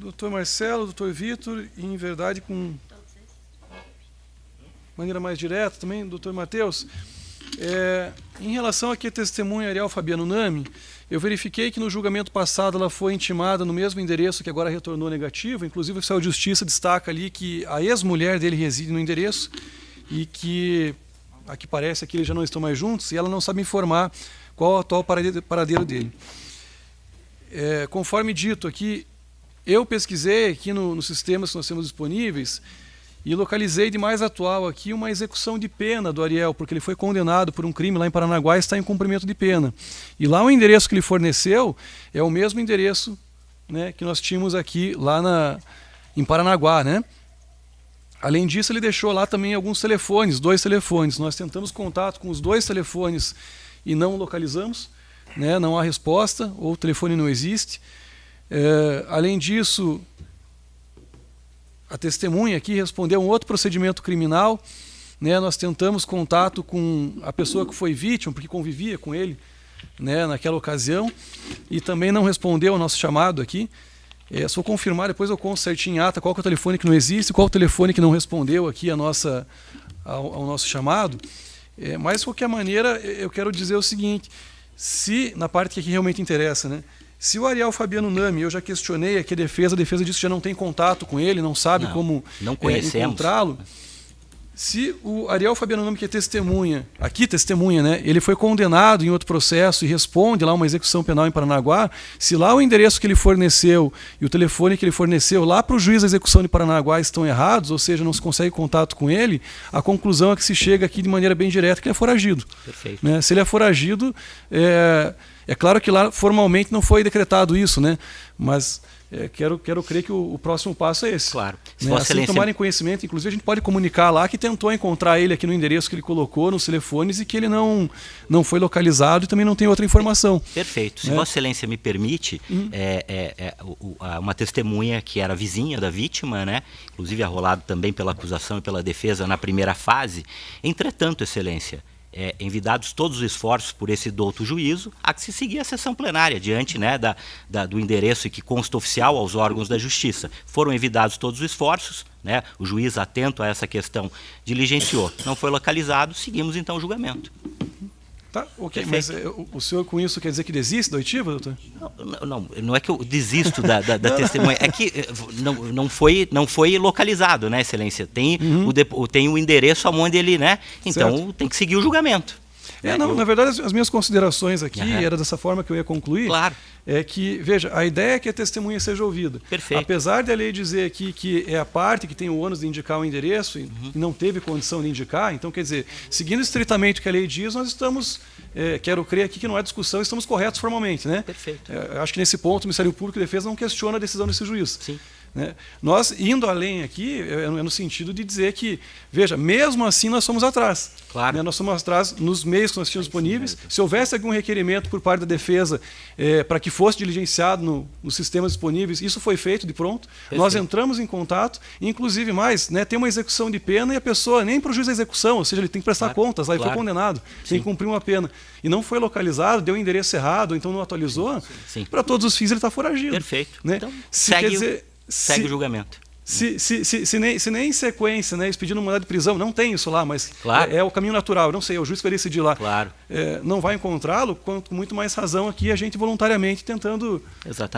doutor Marcelo, doutor Vitor, e em verdade com maneira mais direta também, doutor Matheus. Em relação aqui à testemunha Ariel Fabiano Nami, eu verifiquei que no julgamento passado ela foi intimada no mesmo endereço que agora retornou negativo, inclusive o oficial de justiça destaca ali que a ex-mulher dele reside no endereço e que, aqui parece que eles já não estão mais juntos, e ela não sabe informar qual o atual paradeiro dele. Conforme dito aqui, eu pesquisei aqui nos sistemas que nós temos disponíveis e localizei de mais atual aqui uma execução de pena do Ariel, porque ele foi condenado por um crime lá em Paranaguá e está em cumprimento de pena. E lá o endereço que ele forneceu é o mesmo endereço, né, que nós tínhamos aqui lá em Paranaguá, né? Além disso, ele deixou lá também alguns telefones, 2 telefones. Nós tentamos contato com os 2 telefones e não localizamos, né? Não há resposta, ou o telefone não existe. Além disso, a testemunha aqui respondeu um outro procedimento criminal, né? Nós tentamos contato com a pessoa que foi vítima, porque convivia com ele, né, naquela ocasião, e também não respondeu ao nosso chamado aqui. Se eu confirmar, depois eu conto certinho em ata qual que é o telefone que não existe, qual é o telefone que não respondeu aqui ao nosso chamado. Mas, de qualquer maneira, eu quero dizer o seguinte, se, na parte que aqui realmente interessa, né, se o Ariel Fabiano Nami, eu já questionei aqui a defesa disse que já não tem contato com ele, não sabe como encontrá-lo. Se o Ariel Fabiano Nami, que é testemunha, né, ele foi condenado em outro processo e responde lá uma execução penal em Paranaguá, se lá o endereço que ele forneceu e o telefone que ele forneceu lá para o juiz da execução de Paranaguá estão errados, ou seja, não se consegue contato com ele, a conclusão é que se chega aqui de maneira bem direta que ele é foragido. Perfeito. Né? Se ele é foragido, é claro que lá formalmente não foi decretado isso, né? Mas quero crer que o próximo passo é esse. Claro. Né? Assim tomarem conhecimento, inclusive a gente pode comunicar lá que tentou encontrar ele aqui no endereço que ele colocou nos telefones e que ele não foi localizado e também não tem outra informação. Perfeito. Se Vossa Excelência me permite, uma testemunha que era vizinha da vítima, né? Inclusive arrolado também pela acusação e pela defesa na primeira fase. Entretanto, Excelência, envidados todos os esforços por esse douto juízo, há que se seguir a sessão plenária diante, né, do endereço que consta oficial aos órgãos da Justiça. Foram envidados todos os esforços, né, o juiz atento a essa questão diligenciou. Não foi localizado, seguimos então o julgamento. Tá, ok, mas o senhor com isso quer dizer que desiste da oitiva, doutor? Não é que eu desisto da testemunha, é que não foi localizado, né, Excelência? Tem o endereço aonde ele, né? Então certo. Tem que seguir o julgamento. Na verdade, as minhas considerações aqui, era dessa forma que eu ia concluir, claro. É que, veja, a ideia é que a testemunha seja ouvida. Perfeito. Apesar da lei dizer aqui que é a parte que tem o ônus de indicar o endereço e não teve condição de indicar, então, quer dizer, seguindo estritamente o que a lei diz, nós estamos, quero crer aqui que não há discussão, estamos corretos formalmente, né? Perfeito. Acho que nesse ponto o Ministério Público e Defesa não questiona a decisão desse juiz. Sim. Né? Nós, indo além aqui, no sentido de dizer que, veja, mesmo assim nós somos atrás. Claro. Né? Nós somos atrás nos meios que nós tínhamos disponíveis. Se houvesse algum requerimento por parte da defesa para que fosse diligenciado nos sistemas disponíveis, isso foi feito de pronto. Perfeito. Nós entramos em contato, inclusive mais, né, tem uma execução de pena e a pessoa nem para o juiz da execução, ou seja, ele tem que prestar contas, lá ele foi condenado, tem que cumprir uma pena. E não foi localizado, deu o endereço errado, então não atualizou, para todos os fins ele está foragido. Perfeito. Né? Então, segue o julgamento. Se nem em sequência, né, eles pedindo um mandado de prisão, não tem isso lá, mas claro. é o caminho natural, não sei, o juiz que vai decidir lá. Claro. Não vai encontrá-lo, com muito mais razão aqui a gente voluntariamente tentando,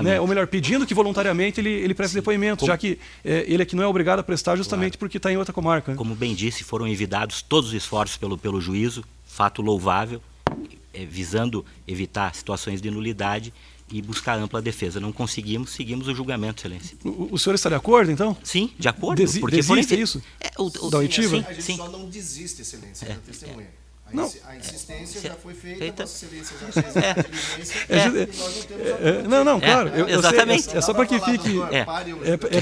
né, ou melhor, pedindo que voluntariamente ele preste depoimento, já que ele aqui não é obrigado a prestar justamente porque está em outra comarca. Né? Como bem disse, foram envidados todos os esforços pelo juízo, fato louvável, visando evitar situações de nulidade e buscar ampla defesa. Não conseguimos, seguimos o julgamento, Excelência. O senhor está de acordo, então? Sim, de acordo. Desiste isso? Da oitiva? A gente só não desiste, Excelência, da testemunha. A insistência já foi feita, Vossa Excelência já fez a diligência e nós não temos Não, claro. Exatamente. É só para que fique...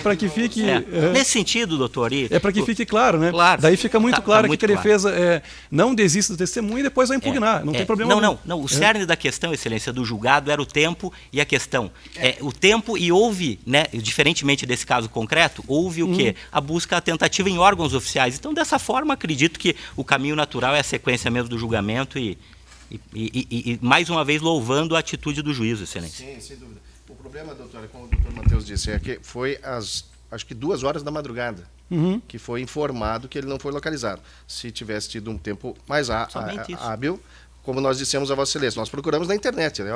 para que fique... Nesse sentido, doutor... É para que fique claro, né? Claro. Daí fica muito claro que a defesa não desiste do testemunho e depois vai impugnar. Não tem problema nenhum. Não. O cerne da questão, Excelência, do julgado era o tempo e a questão. O tempo e houve, né, diferentemente desse caso concreto, houve o quê? A busca, a tentativa em órgãos oficiais. Então, dessa forma, acredito que o caminho natural é a sequência mesmo do julgamento e mais uma vez louvando a atitude do juízo, Excelência. Sim, sem dúvida. O problema, doutora, como o doutor Matheus disse, é que foi acho que 2 horas da madrugada que foi informado que ele não foi localizado. Se tivesse tido um tempo mais hábil, como nós dissemos a Vossa Excelência, nós procuramos na internet, né?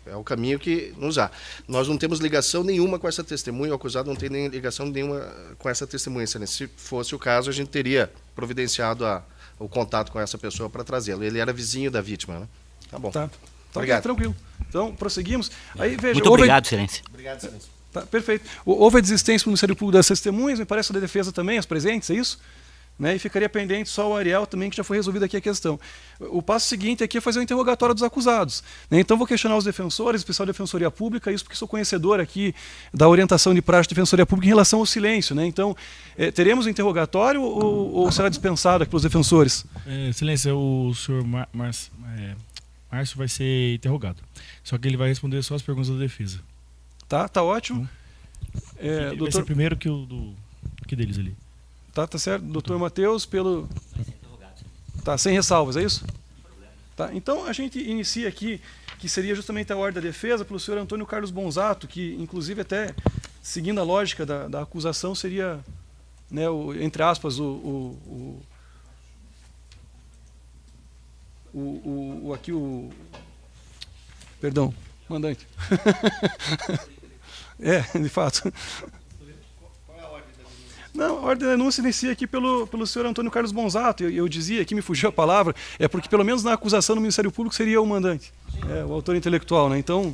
É o caminho que nos há. Nós não temos ligação nenhuma com essa testemunha, o acusado não tem nem ligação nenhuma com essa testemunha, Excelência. Se fosse o caso, a gente teria providenciado o contato com essa pessoa para trazê-lo. Ele era vizinho da vítima, né? Tá bom. Tá. Obrigado. Tranquilo. Então, prosseguimos. Aí, veja, Muito obrigado, Excelência. Obrigado, Excelência. Tá, perfeito. Houve a desistência do Ministério Público das testemunhas, me parece da defesa também, as presentes, é isso? Né? E ficaria pendente só o Ariel também, que já foi resolvida aqui a questão. O passo seguinte aqui é fazer o interrogatório dos acusados. Né? Então vou questionar os defensores, especial Defensoria Pública, isso porque sou conhecedor aqui da orientação de praxe de Defensoria Pública em relação ao silêncio. Né? Então, teremos o interrogatório ou será dispensado aqui pelos defensores? Excelência, o senhor Márcio vai ser interrogado. Só que ele vai responder só as perguntas da defesa. Tá ótimo. Vai ser primeiro que o que deles ali. Tá certo. Doutor Matheus, pelo... Tá, sem ressalvas, é isso? Tá, então a gente inicia aqui, que seria justamente a ordem da defesa, pelo senhor Antônio Carlos Bonzato, que inclusive até, seguindo a lógica da acusação, seria, né, entre aspas, perdão, mandante. De fato. Qual é a ordem da denúncia? Não, a ordem da denúncia inicia aqui pelo senhor Antônio Carlos Bonzato. Eu dizia, aqui me fugiu a palavra, porque pelo menos na acusação do Ministério Público seria o mandante, o autor intelectual, né? Então...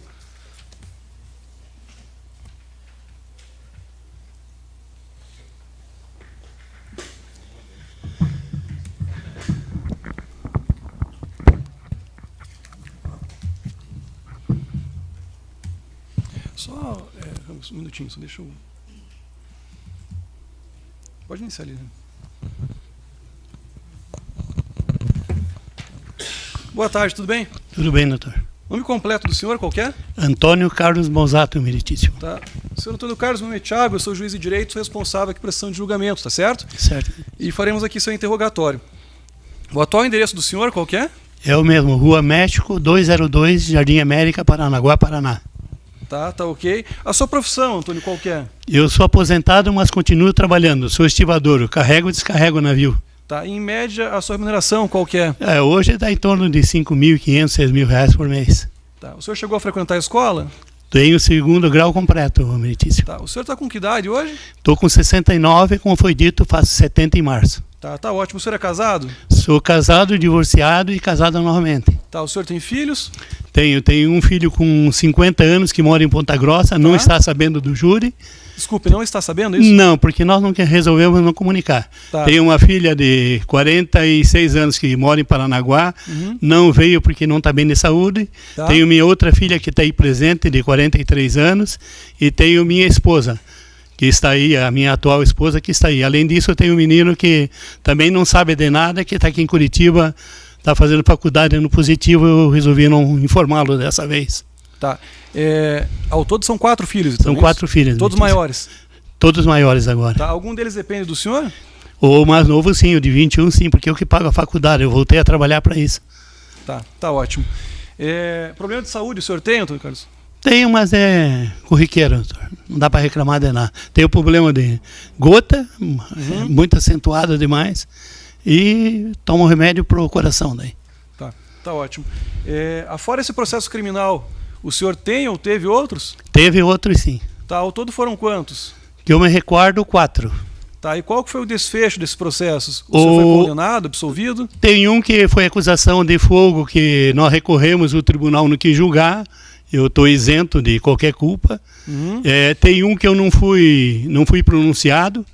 Só um minutinho, só deixa eu... Pode iniciar ali. Né? Boa tarde, tudo bem? Tudo bem, doutor. Nome completo do senhor, qualquer? Antônio Carlos Bonzato, meritíssimo. Tá. Senhor Antônio Carlos, meu nome é Thiago, eu sou juiz de direito, sou responsável aqui por sessão de julgamento, tá certo? Certo. E faremos aqui seu interrogatório. O atual endereço do senhor, qualquer? É o mesmo, Rua México, 202, Jardim América, Paranaguá, Paraná. Tá ok. A sua profissão, Antônio, qual que é? Eu sou aposentado, mas continuo trabalhando. Sou estivador, carrego e descarrego o navio. Tá. Em média, a sua remuneração, qual que é? Hoje está em torno de R$5.500, R$6.000 por mês. Tá. O senhor chegou a frequentar a escola? Tenho o 2º grau completo, meritíssimo. Tá. O senhor está com que idade hoje? Estou com 69, como foi dito, faço 70 em março. Tá ótimo. O senhor é casado? Sou casado, divorciado e casado novamente. Tá. O senhor tem filhos? Tenho um filho com 50 anos que mora em Ponta Grossa, não está sabendo do júri. Desculpe, não está sabendo isso? Não, porque nós não resolvemos não comunicar. Tá. Tenho uma filha de 46 anos que mora em Paranaguá, não veio porque não está bem de saúde. Tá. Tenho minha outra filha que está aí presente, de 43 anos, e tenho minha esposa, que está aí, a minha atual esposa que está aí. Além disso, eu tenho um menino que também não sabe de nada, que está aqui em Curitiba, está fazendo faculdade no Positivo, eu resolvi não informá-lo dessa vez. Tá. Ao todo são 4 filhos, então, São 4 filhos. Todos maiores? Todos maiores agora. Tá. Algum deles depende do senhor? O mais novo sim, o de 21 sim, porque eu que pago a faculdade, eu voltei a trabalhar para isso. Tá ótimo. Problema de saúde o senhor tem, Antônio Carlos? Tenho, mas é corriqueiro, doutor. Não dá para reclamar de nada. Tenho problema de gota, muito acentuada demais, e tomo remédio para o coração daí. Tá ótimo. Afora esse processo criminal, o senhor tem ou teve outros? Teve outros sim. Tá, ao todo foram quantos? Que eu me recordo, 4. Tá, e qual que foi o desfecho desses processos? O senhor foi condenado, absolvido? Tem um que foi acusação de fogo, que nós recorremos o tribunal no que julgar, eu estou isento de qualquer culpa. Tem um que eu não fui pronunciado,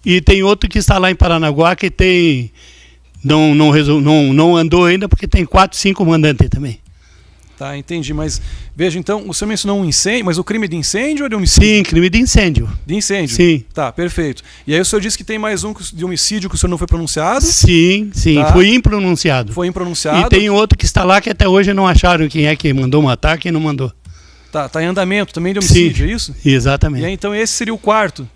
e tem outro que está lá em Paranaguá que tem não andou ainda porque tem 4, 5 mandantes também. Tá, entendi, mas veja então, o senhor mencionou um incêndio, mas o crime de incêndio ou de homicídio? Sim, crime de incêndio. De incêndio? Sim. Tá, perfeito. E aí o senhor disse que tem mais um de homicídio que o senhor não foi pronunciado? Sim, tá. Foi impronunciado. Foi impronunciado. E tem outro que está lá que até hoje não acharam quem é que mandou matar, quem não mandou. Tá em andamento também de homicídio, sim, é isso? Exatamente. E aí então esse seria o quarto?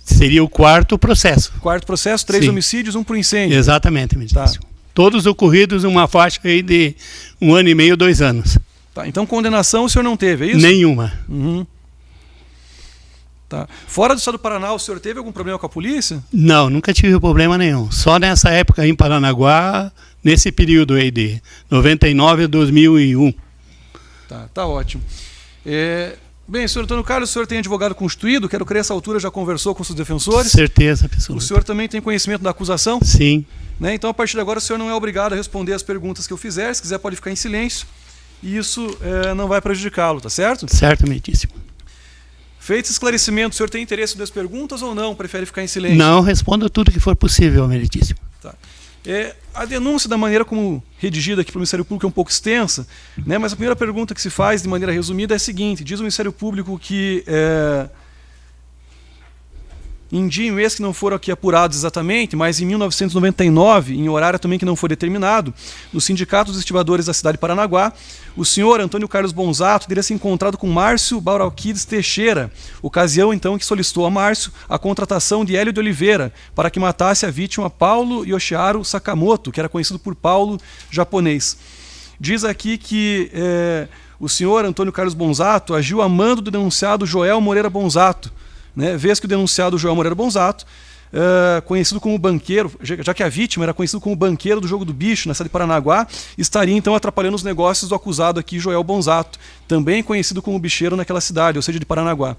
Seria o 4º processo. Quarto processo, 3 homicídios, 1 por incêndio. Exatamente, tá. Todos ocorridos numa faixa aí de 1 ano e meio, 2 anos. Tá, então condenação o senhor não teve, é isso? Nenhuma. Tá. Fora do estado do Paraná, o senhor teve algum problema com a polícia? Não, nunca tive problema nenhum. Só nessa época em Paranaguá, nesse período aí de 99 a 2001. Tá ótimo. Bem, senhor Antônio Carlos, o senhor tem advogado constituído, quero crer, essa altura já conversou com seus defensores? Certeza, pessoal. O senhor também tem conhecimento da acusação? Sim. Né? Então, a partir de agora, o senhor não é obrigado a responder as perguntas que eu fizer, se quiser pode ficar em silêncio, e isso não vai prejudicá-lo, tá certo? Certamentíssimo. Feito esse esclarecimento, o senhor tem interesse nas perguntas ou não? Prefere ficar em silêncio? Não, responda tudo que for possível, meritíssimo. Tá. A denúncia, da maneira como redigida aqui pelo Ministério Público, é um pouco extensa, né? Mas a primeira pergunta que se faz, de maneira resumida, é a seguinte: diz o Ministério Público que em dia e mês que não foram aqui apurados exatamente, mas em 1999, em horário também que não foi determinado, no Sindicato dos Estivadores da cidade de Paranaguá, o senhor Antônio Carlos Bonzato teria se encontrado com Márcio Bauralquides Teixeira, ocasião então que solicitou a Márcio a contratação de Hélio de Oliveira para que matasse a vítima Paulo Yoshiharu Sakamoto, que era conhecido por Paulo japonês. Diz aqui que o senhor Antônio Carlos Bonzato agiu a mando do denunciado Joel Moreira Bonzato, né, vez que o denunciado Joel Moreira Bonzato, conhecido como banqueiro, já que a vítima era conhecido como banqueiro do jogo do bicho na cidade de Paranaguá, estaria então atrapalhando os negócios do acusado aqui, Joel Bonzato, também conhecido como bicheiro naquela cidade, ou seja, de Paranaguá.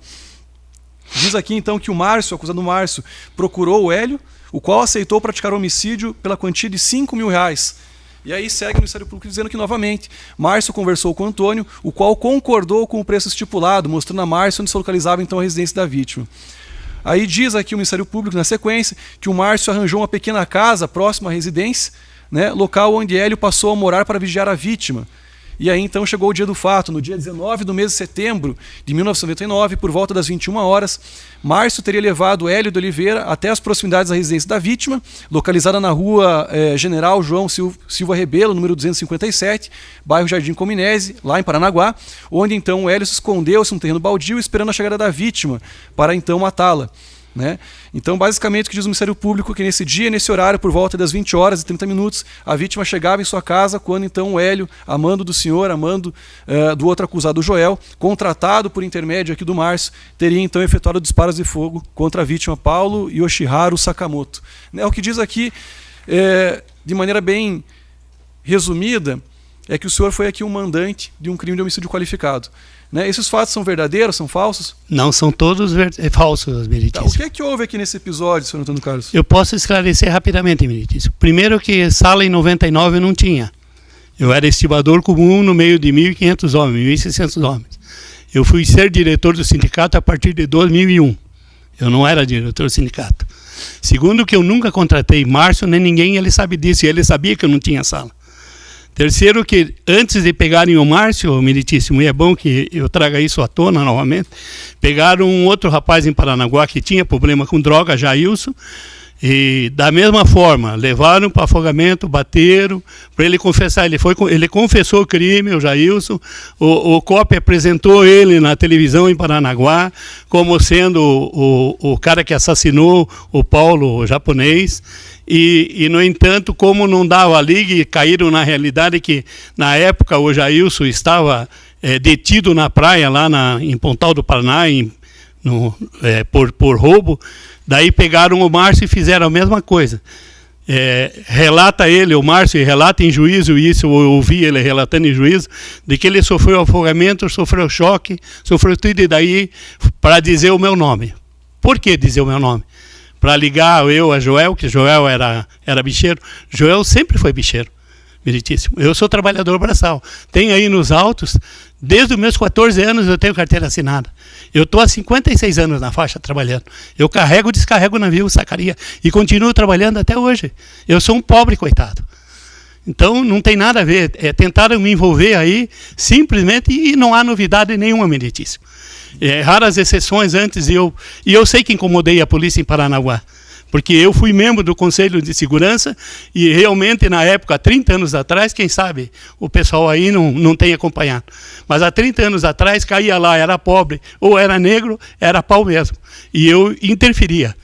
Diz aqui então que o Márcio, o acusado Márcio, procurou o Hélio, o qual aceitou praticar o homicídio pela quantia de R$5.000. E aí segue o Ministério Público dizendo que, novamente, Márcio conversou com o Antônio, o qual concordou com o preço estipulado, mostrando a Márcio onde se localizava então a residência da vítima. Aí diz aqui o Ministério Público, na sequência, que o Márcio arranjou uma pequena casa próxima à residência, né, local onde Hélio passou a morar para vigiar a vítima. E aí então chegou o dia do fato, no dia 19 do mês de setembro de 1999, por volta das 21 horas, Márcio teria levado Hélio de Oliveira até as proximidades da residência da vítima, localizada na rua General João Silva Rebelo, número 257, bairro Jardim Cominese, lá em Paranaguá, onde então o Hélio se escondeu-se num terreno baldio esperando a chegada da vítima para então matá-la. Né? Então, basicamente, o que diz o Ministério Público é que nesse dia, nesse horário, por volta das 20 horas e 30 minutos, a vítima chegava em sua casa quando então o Hélio, a mando do senhor, a mando do outro acusado, Joel, contratado por intermédio aqui do Márcio, teria então efetuado disparos de fogo contra a vítima Paulo Yoshiharu Sakamoto. Né? O que diz aqui, de maneira bem resumida, é que o senhor foi aqui um mandante de um crime de homicídio qualificado. Né? Esses fatos são verdadeiros, são falsos? Não, são todos falsos, meritíssimo. Tá, o que houve aqui nesse episódio, senhor Antônio Carlos? Eu posso esclarecer rapidamente, meritíssimo. Primeiro que sala em 99 eu não tinha. Eu era estibador comum no meio de 1.500 homens, 1.600 homens. Eu fui ser diretor do sindicato a partir de 2001. Eu não era diretor do sindicato. Segundo que eu nunca contratei Márcio, nem ninguém, ele sabe disso, e ele sabia que eu não tinha sala. Terceiro que, antes de pegarem o Márcio, meritíssimo, e é bom que eu traga isso à tona novamente, pegaram um outro rapaz em Paranaguá que tinha problema com droga, Jailson, e da mesma forma, levaram para afogamento, bateram, para ele confessar, ele confessou o crime, o Jailson, o COP apresentou ele na televisão em Paranaguá, como sendo o cara que assassinou o Paulo o japonês, e, no entanto, como não dava liga, caíram na realidade que, na época, o Jailson estava detido na praia, lá em Pontal do Paraná, por roubo. Daí pegaram o Márcio e fizeram a mesma coisa. Relata ele, o Márcio, relata em juízo, e isso eu ouvi ele relatando em juízo, de que ele sofreu afogamento, sofreu choque, sofreu tudo, e daí para dizer o meu nome. Por que dizer o meu nome? Para ligar eu a Joel, que Joel era bicheiro. Joel sempre foi bicheiro, meritíssimo. Eu sou trabalhador braçal. Tem aí nos autos, desde os meus 14 anos eu tenho carteira assinada. Eu estou há 56 anos na faixa trabalhando. Eu carrego e descarrego navio, sacaria, e continuo trabalhando até hoje. Eu sou um pobre coitado. Então não tem nada a ver. Tentaram me envolver aí, simplesmente, e não há novidade nenhuma, meritíssimo. Raras exceções antes, e eu sei que incomodei a polícia em Paranaguá, porque eu fui membro do Conselho de Segurança e realmente na época, há 30 anos atrás, quem sabe o pessoal aí não tem acompanhado, mas há 30 anos atrás caía lá, era pobre ou era negro, era pau mesmo, e eu interferia.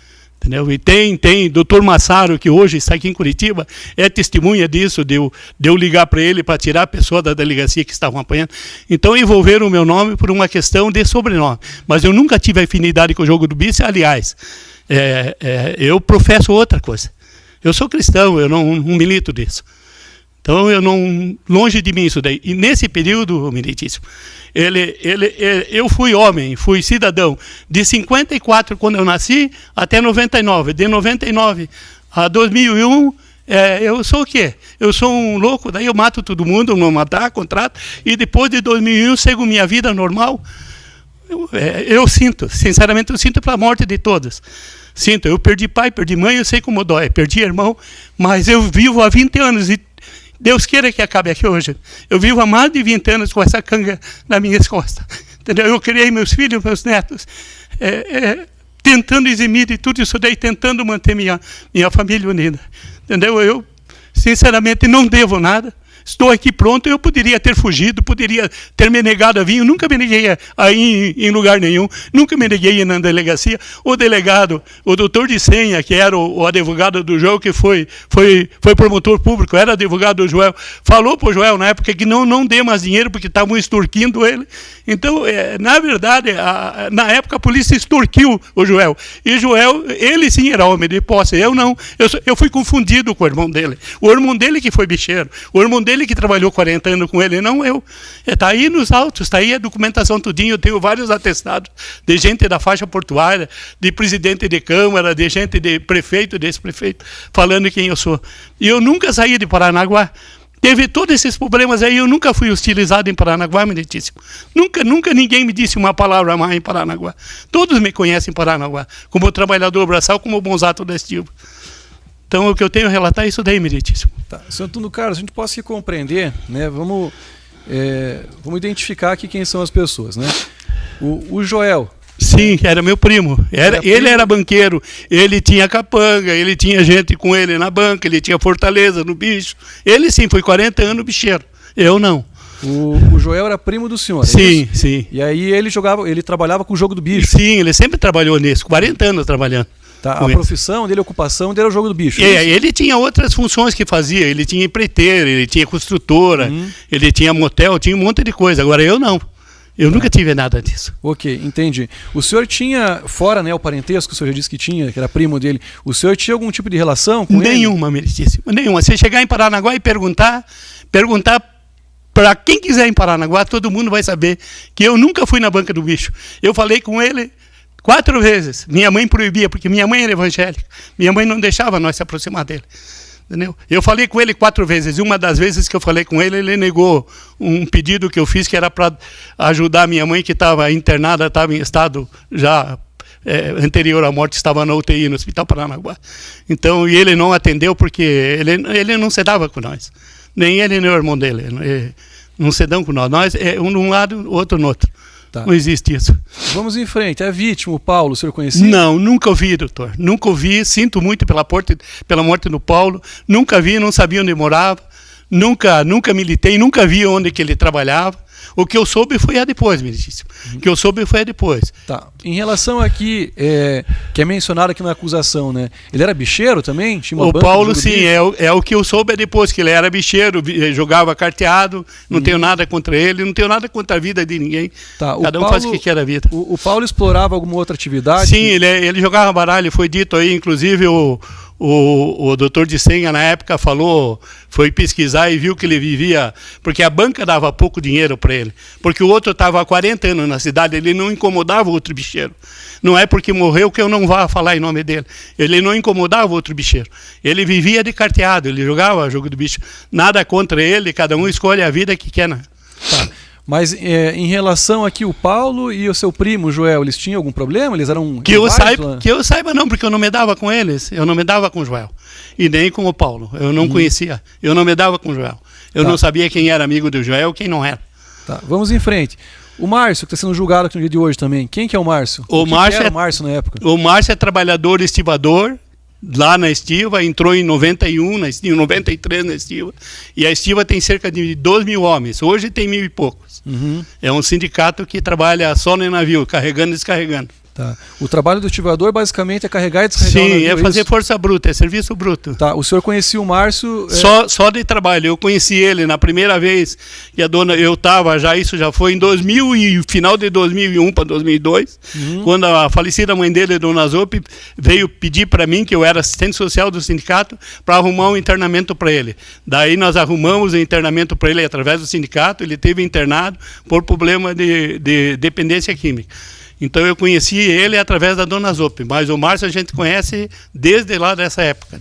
Entendeu? E tem doutor Massaro, que hoje está aqui em Curitiba, é testemunha disso, de eu ligar para ele para tirar a pessoa da delegacia que estavam apanhando. Então envolveram o meu nome por uma questão de sobrenome. Mas eu nunca tive afinidade com o jogo do bicho, aliás, eu professo outra coisa. Eu sou cristão, eu não milito disso. Então, longe de mim isso daí. E nesse período, Meritíssimo, eu fui homem, fui cidadão, de 54, quando eu nasci, até 99. De 99 a 2001, eu sou o quê? Eu sou um louco, daí eu mato todo mundo, não matar, contrato, e depois de 2001, sigo minha vida normal. Eu sinto, sinceramente, eu sinto pela morte de todos. Sinto, eu perdi pai, perdi mãe, eu sei como dói, perdi irmão, mas eu vivo há 20 anos e Deus queira que acabe aqui hoje. Eu vivo há mais de 20 anos com essa canga nas minhas costas. Entendeu? Eu criei meus filhos, meus netos, tentando eximir de tudo isso daí, tentando manter minha família unida. Entendeu? Eu, sinceramente, não devo nada. Estou aqui pronto, eu poderia ter fugido, poderia ter me negado a vir, nunca me neguei a ir em lugar nenhum, nunca me neguei a ir na delegacia. O delegado, o doutor de Senha, que era o advogado do Joel, que foi promotor público, era advogado do Joel, falou para o Joel na época que não dê mais dinheiro porque estavam extorquindo ele. Então, na verdade, na época a polícia extorquiu o Joel. E Joel, ele sim era homem de posse, eu não. Eu fui confundido com o irmão dele. O irmão dele que foi bicheiro, o irmão dele que trabalhou 40 anos com ele, não eu. Está aí nos autos, está aí a documentação tudinho, eu tenho vários atestados de gente da faixa portuária, de presidente de câmara, de gente de prefeito, desse prefeito, falando quem eu sou. E eu nunca saí de Paranaguá. Teve todos esses problemas aí, eu nunca fui hostilizado em Paranaguá, Meritíssimo. Nunca ninguém me disse uma palavra mais em Paranaguá. Todos me conhecem em Paranaguá, como trabalhador braçal, como bonzato da Estiva. Então, o que eu tenho a relatar é isso daí, Meritíssimo. Tá. Senhor Antônio Carlos, a gente possa se compreender, né? Vamos identificar aqui quem são as pessoas, né? O Joel. Sim, era meu primo. Ele era banqueiro, ele tinha capanga, ele tinha gente com ele na banca, ele tinha fortaleza no bicho. Ele sim, foi 40 anos bicheiro. Eu não. O Joel era primo do senhor? Sim, sim. E aí ele trabalhava com o jogo do bicho? Sim, ele sempre trabalhou nisso, 40 anos trabalhando. Tá, a profissão dele, a ocupação dele era o jogo do bicho. Ele tinha outras funções que fazia. Ele tinha empreiteiro, ele tinha construtora, ele tinha motel, tinha um monte de coisa. Agora eu não. Eu nunca tive nada disso. Ok, entendi. O senhor tinha, fora, né, o parentesco, o senhor já disse que tinha, que era primo dele, o senhor tinha algum tipo de relação com ele? Nenhuma, Meritíssimo, nenhuma. Você chegar em Paranaguá e perguntar para quem quiser em Paranaguá, todo mundo vai saber que eu nunca fui na banca do bicho. Eu falei com ele 4 vezes. Minha mãe proibia, porque minha mãe era evangélica. Minha mãe não deixava nós se aproximar dele. Entendeu? Eu falei com ele 4 vezes. E uma das vezes que eu falei com ele, ele negou um pedido que eu fiz, que era para ajudar minha mãe, que estava internada, estava em estado já anterior à morte, estava na UTI, no Hospital Paranaguá. Então, e ele não atendeu, porque ele não se dava com nós. Nem ele, nem o irmão dele. Não se dão com nós. Nós um de um lado, outro no outro. Tá. Não existe isso. Vamos em frente. A vítima, o Paulo, o senhor conhecia? Não, nunca ouvi, doutor. Nunca ouvi. Sinto muito pela morte do Paulo. Nunca vi, não sabia onde morava. Nunca militei, nunca vi onde que ele trabalhava. O que eu soube foi depois, Meritíssimo. O que eu soube foi depois. Tá. Em relação aqui, que é mencionado aqui na acusação, né? Ele era bicheiro também? Tinha uma o Paulo, sim, é o que eu soube depois, que ele era bicheiro, jogava carteado, não tenho nada contra ele, não tenho nada contra a vida de ninguém. Tá. Cada um faz o que quer da vida. O Paulo explorava alguma outra atividade? Sim, ele jogava baralho, foi dito aí, inclusive o doutor de Senha, na época, foi pesquisar e viu que ele vivia, porque a banca dava pouco dinheiro para ele, porque o outro estava há 40 anos na cidade, ele não incomodava o outro bicheiro. Não é porque morreu que eu não vá falar em nome dele. Ele não incomodava o outro bicheiro. Ele vivia de carteado, ele jogava jogo do bicho. Nada contra ele, cada um escolhe a vida que quer. Né? Tá. Mas em relação aqui, o Paulo e o seu primo, Joel, eles tinham algum problema? Eles eram que eu saiba não, porque eu não me dava com eles. Eu não me dava com o Joel. E nem com o Paulo. Eu não conhecia. Eu não me dava com o Joel. Eu não sabia quem era amigo do Joel e quem não era. Tá, vamos em frente. O Márcio, que está sendo julgado aqui no dia de hoje também. Quem que é o Márcio? O Márcio era o Márcio na época? O Márcio é trabalhador estivador. Lá na Estiva, entrou em 91, em 93 na Estiva, e a Estiva tem cerca de 2 mil homens, hoje tem 1.000 e poucos. É um sindicato que trabalha só no navio, carregando e descarregando. Tá. O trabalho do ativador basicamente é carregar e descarregar o navio, é fazer força bruta, é serviço bruto. Tá. O senhor conhecia o Márcio... Só de trabalho. Eu conheci ele na primeira vez que eu estava, isso já foi em 2000 e final de 2001 para 2002, quando a falecida mãe dele, Dona Zope, veio pedir para mim, que eu era assistente social do sindicato, para arrumar um internamento para ele. Daí nós arrumamos o internamento para ele através do sindicato, ele teve internado por problema de dependência química. Então eu conheci ele através da Dona Zope, mas o Márcio a gente conhece desde lá dessa época.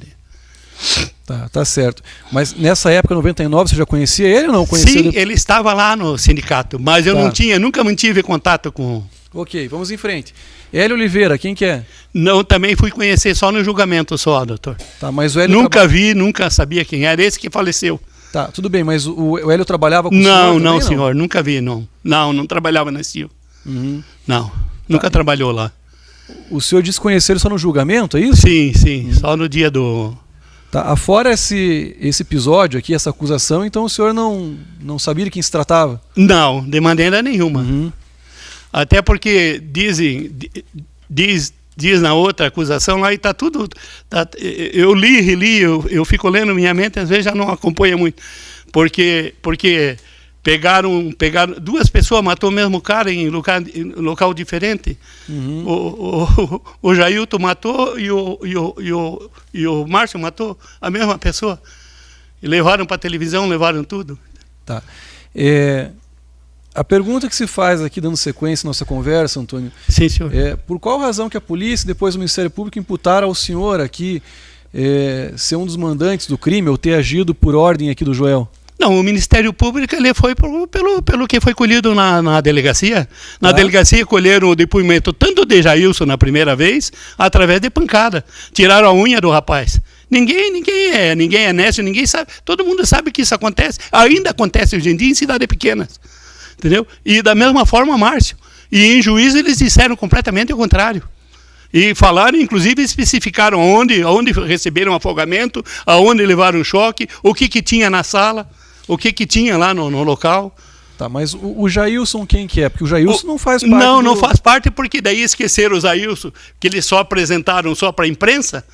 Tá certo. Mas nessa época, 99, você já conhecia ele ou não? Sim, ele estava lá no sindicato, mas eu nunca mantive contato com... Ok, vamos em frente. Hélio Oliveira, quem que é? Não, também fui conhecer só no julgamento só, doutor. Tá, mas o Hélio nunca vi, nunca sabia quem era, esse que faleceu. Tá, tudo bem, mas o Hélio trabalhava com o senhor também, não, senhor, nunca vi, não. Não trabalhava na CIO. Não. Nunca trabalhou lá. O senhor disse conhecer ele só no julgamento, é isso? Sim, só no dia do... Tá, afora esse episódio aqui, essa acusação, então o senhor não sabia de quem se tratava? Não, de maneira nenhuma. Até porque diz na outra acusação lá e está tudo... eu reli, eu fico lendo minha mente, às vezes já não acompanha muito. Porque pegaram duas pessoas, matou o mesmo cara em local diferente. O Jailton matou e o Márcio matou a mesma pessoa. E levaram para a televisão, levaram tudo. Tá. A pergunta que se faz aqui, dando sequência à nossa conversa, Antônio, sim, senhor, por qual razão que a polícia, depois o Ministério Público, imputaram ao senhor aqui ser um dos mandantes do crime ou ter agido por ordem aqui do Joel? Não, o Ministério Público ele foi pelo que foi colhido na delegacia. Na delegacia colheram o depoimento tanto de Jailson na primeira vez, através de pancada. Tiraram a unha do rapaz. Ninguém é nécio, ninguém sabe. Todo mundo sabe que isso acontece. Ainda acontece hoje em dia em cidades pequenas. Entendeu? E da mesma forma, Márcio. E em juízo eles disseram completamente o contrário. E falaram, inclusive, especificaram onde receberam afogamento, aonde levaram choque, o que tinha na sala. O que tinha lá no local. Tá, mas o Jailson quem que é? Porque o Jailson não faz parte Não faz parte porque daí esqueceram o Jailson, que eles só apresentaram só para a imprensa.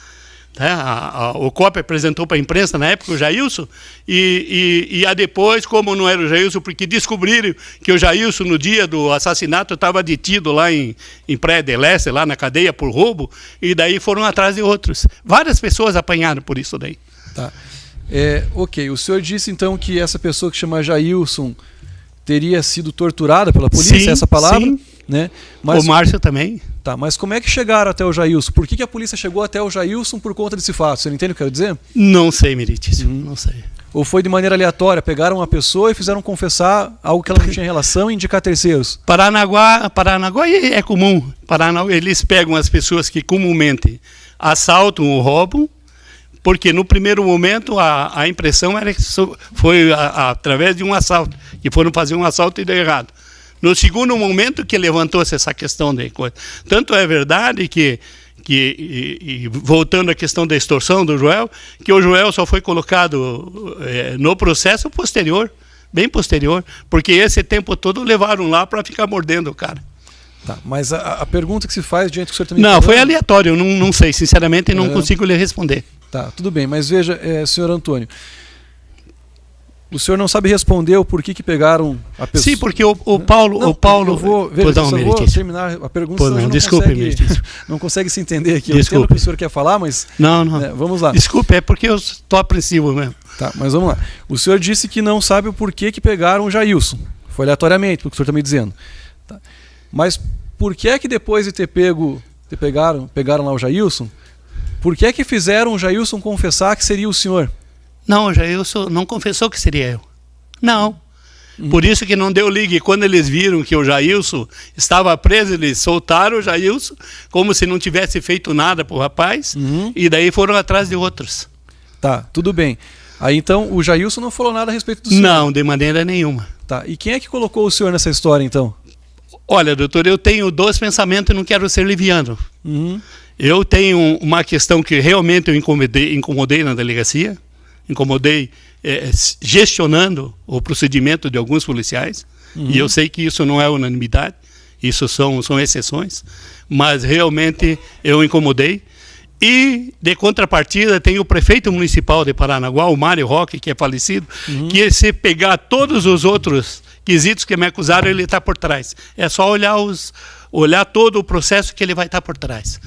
O COP apresentou para a imprensa na época o Jailson, e depois, como não era o Jailson, porque descobriram que o Jailson no dia do assassinato estava detido lá em Praia del Este, lá na cadeia por roubo, e daí foram atrás de outros. Várias pessoas apanharam por isso daí. Tá. Ok, o senhor disse então que essa pessoa que chama Jailson teria sido torturada pela polícia, sim, essa palavra? Sim. Né? Mas, o Márcio também. Tá, mas como é que chegaram até o Jailson? Por que a polícia chegou até o Jailson por conta desse fato? Você não entende o que eu quero dizer? Não sei, meritíssimo, não sei. Ou foi de maneira aleatória, pegaram uma pessoa e fizeram confessar algo que ela não tinha relação e indicar terceiros? Paranaguá é comum. Eles pegam as pessoas que comumente assaltam ou roubam, porque no primeiro momento a impressão era que foi através de um assalto, que foram fazer um assalto e deu errado. No segundo momento que levantou-se essa questão de coisa. Tanto é verdade que voltando à questão da extorsão do Joel, que o Joel só foi colocado no processo posterior, bem posterior, porque esse tempo todo levaram lá para ficar mordendo o cara. Tá, mas a pergunta que se faz diante do que o senhor também... Não, foi aleatório, eu não sei, sinceramente não consigo lhe responder. Tá, tudo bem, mas veja, senhor Antônio, o senhor não sabe responder o porquê que pegaram a pessoa... Sim, porque o Paulo... Eu vou terminar a pergunta, não consegue se entender aqui. Eu entendo o que o senhor quer falar, mas... Não. Né, vamos lá. Desculpe, é porque eu estou apreensivo mesmo. Tá, mas vamos lá. O senhor disse que não sabe o porquê que pegaram o Jailson. Foi aleatoriamente, porque o senhor está me dizendo. Tá. Mas por que é que depois de pegaram lá o Jailson, por que é que fizeram o Jailson confessar que seria o senhor? Não, o Jailson não confessou que seria eu. Não. Por isso que não deu ligue. Quando eles viram que o Jailson estava preso, eles soltaram o Jailson como se não tivesse feito nada para o rapaz, e daí foram atrás de outros. Tá, tudo bem. Aí então o Jailson não falou nada a respeito do senhor? Não, de maneira nenhuma. Tá, e quem é que colocou o senhor nessa história então? Olha, doutor, eu tenho dois pensamentos e não quero ser liviano. Eu tenho uma questão que realmente eu incomodei na delegacia, gestionando o procedimento de alguns policiais, e eu sei que isso não é unanimidade, isso são exceções. mas realmente eu incomodei. E, de contrapartida, tem o prefeito municipal de Paranaguá, o Mário Roque, que é falecido, que se pegar todos os outros quesitos que me acusaram, ele está por trás. É só olhar todo o processo que ele vai estar por trás.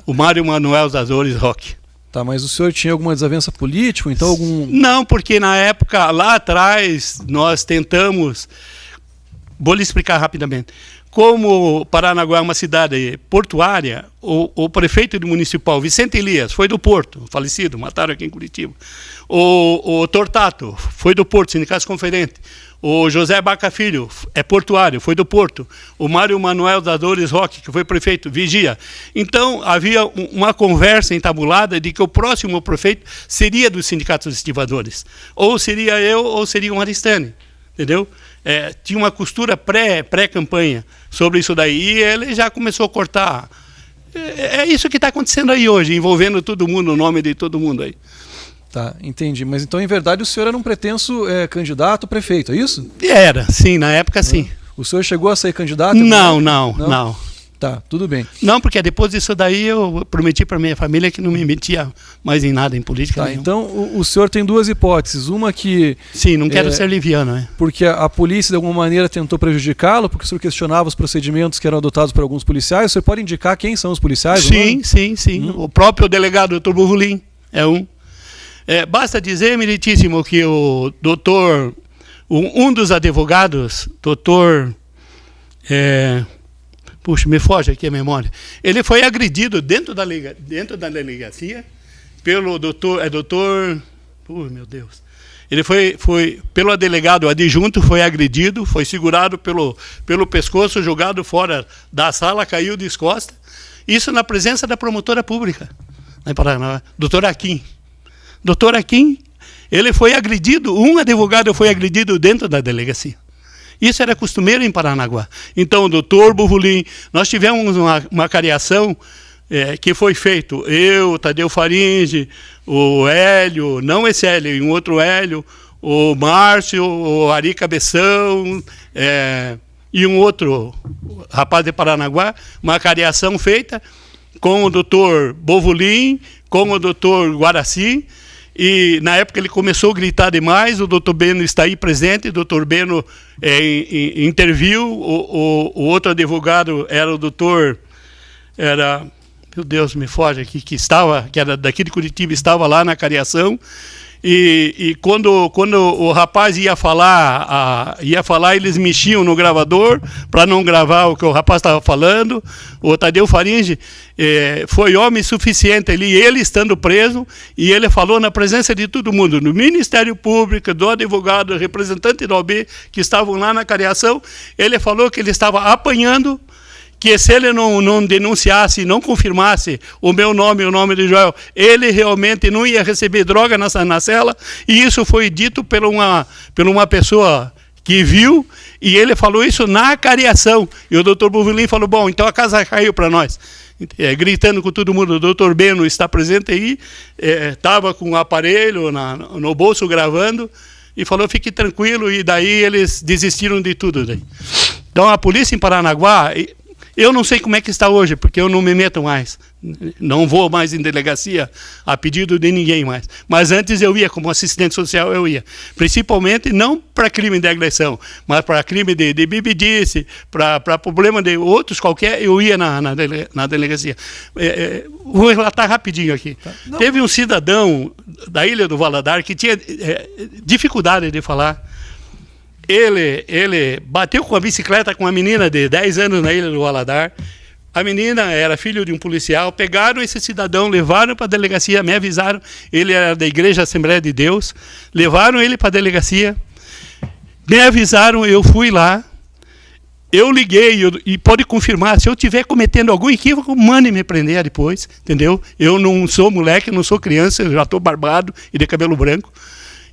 O Mário Manuel das Dores Roque. Tá, mas o senhor tinha alguma desavença política? Então algum... Não, porque na época, lá atrás, nós tentamos... Vou lhe explicar rapidamente. Como Paranaguá é uma cidade portuária, o prefeito municipal, Vicente Elias, foi do Porto, falecido, mataram aqui em Curitiba. O Tortato foi do Porto, Sindicato Conferente. O José Baca Filho é portuário, foi do Porto. O Mário Manuel das Dores Roque, que foi prefeito, Vigia. Então, havia uma conversa entabulada de que o próximo prefeito seria dos sindicatos estivadores. Ou seria eu, ou seria o Maristani. Entendeu? Tinha uma costura pré-campanha sobre isso daí, e ele já começou a cortar. É isso que está acontecendo aí hoje, envolvendo todo mundo, o nome de todo mundo aí. Tá, entendi. Mas então, em verdade, o senhor era um pretenso candidato a prefeito, é isso? Era, sim, na época sim. O senhor chegou a ser candidato? Não. Tá, tudo bem. Não, porque depois disso daí eu prometi para minha família que não me metia mais em nada, em política. Tá, nenhuma. Então o senhor tem duas hipóteses. Uma que... Sim, não quero ser liviano. Porque a polícia de alguma maneira tentou prejudicá-lo, porque o senhor questionava os procedimentos que eram adotados por alguns policiais. O senhor pode indicar quem são os policiais? Sim. O próprio delegado, Dr. Buvulin, é um. Basta dizer, meritíssimo, que o doutor... Um dos advogados, doutor... Puxa, me foge aqui a memória. Ele foi agredido dentro da delegacia pelo doutor... meu Deus. Ele foi pelo delegado adjunto, foi agredido, foi segurado pelo pescoço, jogado fora da sala, caiu de costas. Isso na presença da promotora pública, em Paraná, doutor Aquim. Doutor Aquim, ele foi agredido, um advogado foi agredido dentro da delegacia. Isso era costumeiro em Paranaguá. Então, o doutor Buvulin, nós tivemos uma cariação que foi feito, eu, Tadeu Faringe, o Hélio, não esse Hélio, um outro Hélio, o Márcio, o Ari Cabeção, e um outro rapaz de Paranaguá, uma cariação feita com o doutor Buvulin, com o doutor Guaraci. E na época ele começou a gritar demais, o doutor Beno está aí presente, o doutor Beno interviu, o outro advogado era o doutor, meu Deus, me foge aqui, que era daqui de Curitiba, estava lá na cariação, e quando o rapaz ia falar, eles mexiam no gravador para não gravar o que o rapaz estava falando. O Tadeu Faringe foi homem suficiente ali, ele estando preso, e ele falou na presença de todo mundo, no Ministério Público, do advogado, representante da OAB, que estavam lá na cariação, ele falou que ele estava apanhando, que se ele não denunciasse, não confirmasse o meu nome e o nome de Joel, ele realmente não ia receber droga na cela, e isso foi dito por uma pessoa que viu, e ele falou isso na cariação, e o doutor Buvulin falou, bom, então a casa caiu para nós. Gritando com todo mundo, o doutor Beno está presente aí, estava com o aparelho no bolso gravando, e falou, fique tranquilo, e daí eles desistiram de tudo. Daí. Então a polícia em Paranaguá... Eu não sei como é que está hoje, porque eu não me meto mais. Não vou mais em delegacia a pedido de ninguém mais. Mas antes eu ia, como assistente social, eu ia. Principalmente não para crime de agressão, mas para crime de bebedice, para problema de outros qualquer, eu ia na delegacia. Vou relatar rapidinho aqui. Teve um cidadão da Ilha do Valadares que tinha dificuldade de falar. Ele bateu com a bicicleta com uma menina de 10 anos na Ilha do Valadares. A menina era filho de um policial. Pegaram esse cidadão, levaram para a delegacia, me avisaram. Ele era da Igreja Assembleia de Deus. Levaram ele para a delegacia. Me avisaram, eu fui lá. Eu liguei e pode confirmar. Se eu estiver cometendo algum equívoco, mande me prender depois. Entendeu? Eu não sou moleque, não sou criança, eu já estou barbado e de cabelo branco.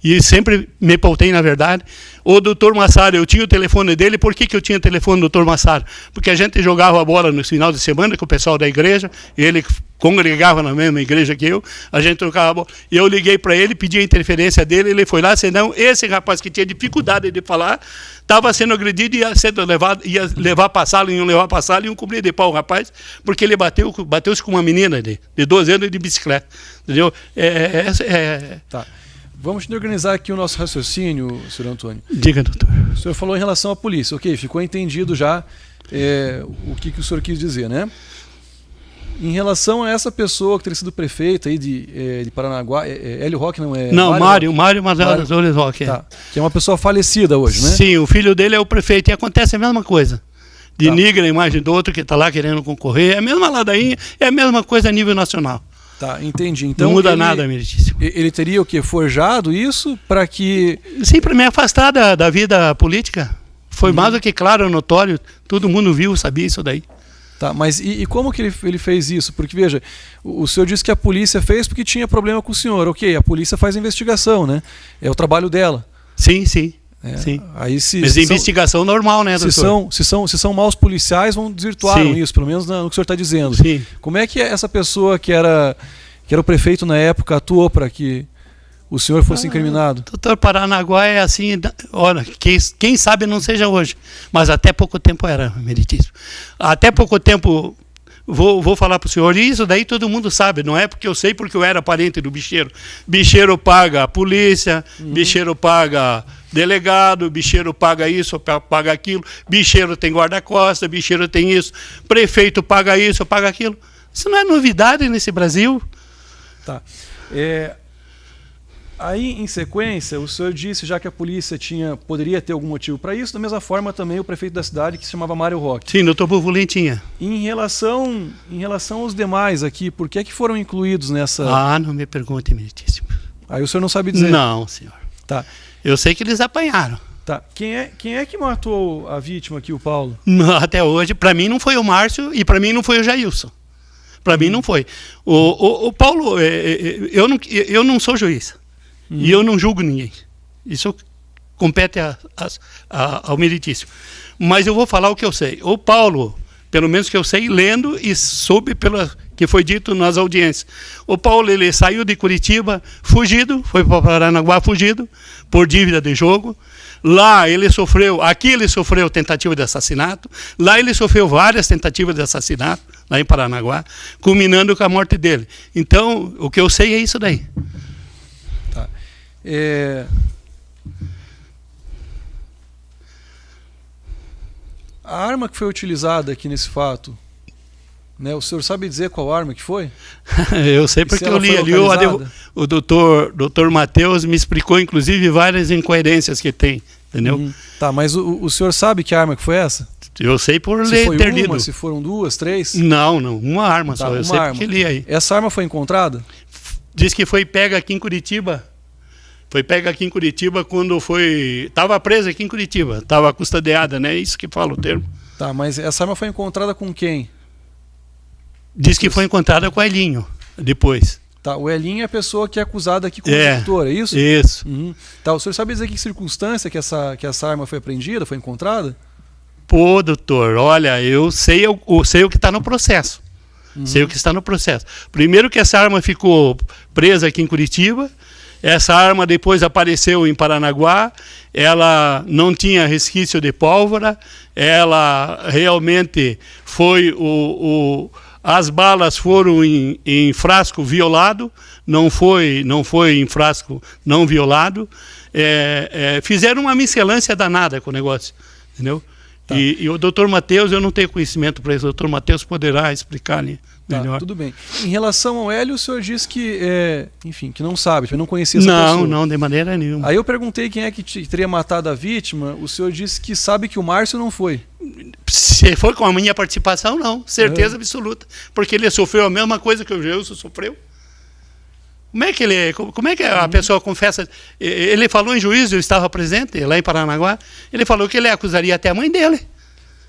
e sempre me pautei na verdade. O doutor Massaro, eu tinha o telefone dele. Por que eu tinha o telefone do doutor Massaro? Porque a gente jogava bola no final de semana com o pessoal da igreja, ele congregava na mesma igreja que eu, a gente trocava bola. E eu liguei para ele, pedi a interferência dele, ele foi lá, senão esse rapaz que tinha dificuldade de falar, estava sendo agredido e ia levar para a sala, iam levar para a sala e iam cobrir de pau o rapaz, porque ele bateu-se com uma menina de 12 anos de bicicleta. Entendeu? Tá. Vamos organizar aqui o nosso raciocínio, senhor Antônio. Diga, doutor. O senhor falou em relação à polícia. Ok, ficou entendido já o que o senhor quis dizer, né? Em relação a essa pessoa que teria sido prefeita aí de Paranaguá, Hélio Roque, não é? Não, Mário Mazzara Roque. Tá. Que é uma pessoa falecida hoje, né? Sim, o filho dele é o prefeito e acontece a mesma coisa. Denigra a imagem do outro que está lá querendo concorrer, é a mesma ladainha, é a mesma coisa a nível nacional. Tá, entendi. Então, não muda nada, meritíssimo. Ele teria o quê? Forjado isso para que... Sim, para me afastar da vida política. Foi mais do que claro, notório, todo mundo viu, sabia isso daí. Tá, mas e como que ele fez isso? Porque, veja, o senhor disse que a polícia fez porque tinha problema com o senhor. Ok, a polícia faz a investigação, né? É o trabalho dela. Sim. Sim. Aí mas investigação normal, né, doutor? Se são maus policiais, vão desvirtuar isso, pelo menos no que o senhor está dizendo. Sim. Como é que essa pessoa que era o prefeito na época atuou para que o senhor fosse incriminado? Doutor, Paranaguá é assim, olha, quem sabe não seja hoje, mas até pouco tempo era, meritíssimo. Até pouco tempo, vou falar para o senhor, e isso daí todo mundo sabe, não é porque eu sei, porque eu era parente do bicheiro. Bicheiro paga a polícia, bicheiro paga delegado, bicheiro paga isso, paga aquilo, bicheiro tem guarda-costas, bicheiro tem isso, prefeito paga isso, paga aquilo. Isso não é novidade nesse Brasil. Tá. Aí, em sequência, o senhor disse já que a polícia poderia ter algum motivo para isso, da mesma forma também o prefeito da cidade, que se chamava Mário Roque. Sim, doutor Buvolin tinha. Em relação aos demais aqui, por que foram incluídos nessa... Não me pergunte, meritíssimo. Aí o senhor não sabe dizer? Não, senhor. Tá. Eu sei que eles apanharam. Tá. Quem é que matou a vítima aqui, o Paulo? Não, até hoje, para mim não foi o Márcio e para mim não foi o Jailson. Para mim não foi. O Paulo, eu não sou juiz. E eu não julgo ninguém. Isso compete ao meritíssimo. Mas eu vou falar o que eu sei. O Paulo, pelo menos que eu sei, lendo e soube que foi dito nas audiências. O Paulo, ele saiu de Curitiba fugido, foi para Paranaguá fugido, por dívida de jogo. Aqui ele sofreu tentativa de assassinato, lá ele sofreu várias tentativas de assassinato, lá em Paranaguá, culminando com a morte dele. Então, o que eu sei é isso daí. Tá. A arma que foi utilizada aqui nesse fato, né, o senhor sabe dizer qual arma que foi? Eu sei porque eu li ali, o doutor Matheus me explicou, inclusive, várias incoerências que tem, entendeu? Tá, mas o senhor sabe que arma que foi essa? Eu sei por ter lido. Se foram 2, 3? Não, uma arma só, eu sei porque li aí. Essa arma foi encontrada? Diz que foi pega aqui em Curitiba. Foi pega aqui em Curitiba quando foi... Estava presa aqui em Curitiba, estava custodiada, né? Isso que fala o termo. Tá, mas essa arma foi encontrada com quem? Diz que foi encontrada com o Elinho, depois. Tá, o Elinho é a pessoa que é acusada aqui como executora, é isso? Isso. Tá, o senhor sabe dizer que circunstância que essa arma foi apreendida, foi encontrada? Pô, doutor, olha, eu sei o que está no processo. Sei o que está no processo. Primeiro que essa arma ficou presa aqui em Curitiba, essa arma depois apareceu em Paranaguá, ela não tinha resquício de pólvora, ela realmente foi as balas foram em frasco violado, não foi em frasco não violado. Fizeram uma miscelância danada com o negócio, entendeu? Tá. E o doutor Matheus, eu não tenho conhecimento para isso, o doutor Matheus poderá explicar melhor. Tá, tudo bem. Em relação ao Hélio, o senhor disse que, enfim, que não sabe, que não conhecia essa pessoa. Não, de maneira nenhuma. Aí eu perguntei quem é que teria matado a vítima, o senhor disse que sabe que o Márcio não foi. Se foi com a minha participação, não, certeza absoluta, porque ele sofreu a mesma coisa que o Gelson sofreu. Como é que a pessoa confessa? Ele falou em juízo, eu estava presente lá em Paranaguá, ele falou que ele acusaria até a mãe dele.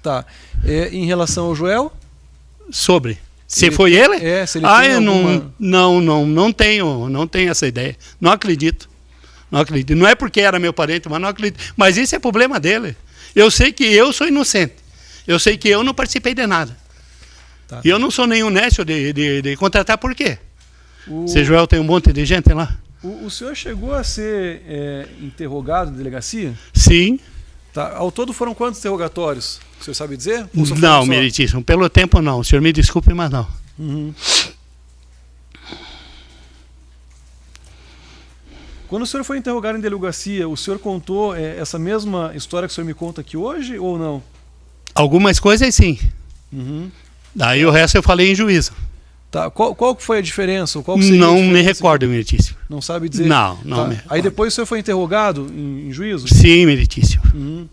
Tá. Em relação ao Joel? Sobre. Se foi ele? Se ele tem alguma... Não tenho essa ideia. Não acredito. Não acredito. Não é porque era meu parente, mas não acredito. Mas isso é problema dele. Eu sei que eu sou inocente. Eu sei que eu não participei de nada. Tá. E eu não sou nenhum nécio de contratar por quê? Se Joel tem um monte de gente lá. O senhor chegou a ser interrogado na delegacia? Sim. Tá. Ao todo foram quantos interrogatórios? O senhor sabe dizer? Não, meritíssimo. Pelo tempo não. O senhor me desculpe, mas não. Uhum. Quando o senhor foi interrogado em delegacia, o senhor contou essa mesma história que o senhor me conta aqui hoje ou não? Algumas coisas sim. Uhum. Daí o resto eu falei em juízo. Tá. Qual que foi a diferença? Qual não me recordo, meritíssimo. Não sabe dizer? Não tá. me recordo. Aí depois o senhor foi interrogado em juízo? Sim, meritíssimo. Uhum.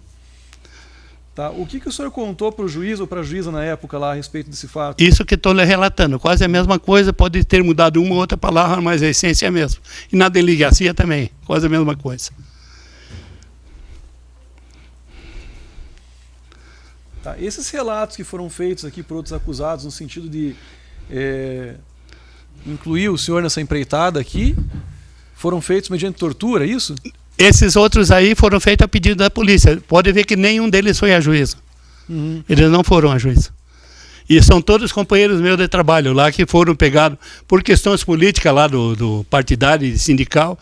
Tá. O que o senhor contou para o juiz ou para a juíza na época lá a respeito desse fato? Isso que estou lhe relatando. Quase a mesma coisa, pode ter mudado uma ou outra palavra, mas a essência é a mesma. E na delegacia também, quase a mesma coisa. Tá. Esses relatos que foram feitos aqui por outros acusados, no sentido de incluir o senhor nessa empreitada aqui, foram feitos mediante tortura, é isso? Esses outros aí foram feitos a pedido da polícia. Pode ver que nenhum deles foi a juízo. Uhum. Eles não foram a juízo. E são todos companheiros meus de trabalho lá que foram pegados por questões políticas lá do partidário e sindical.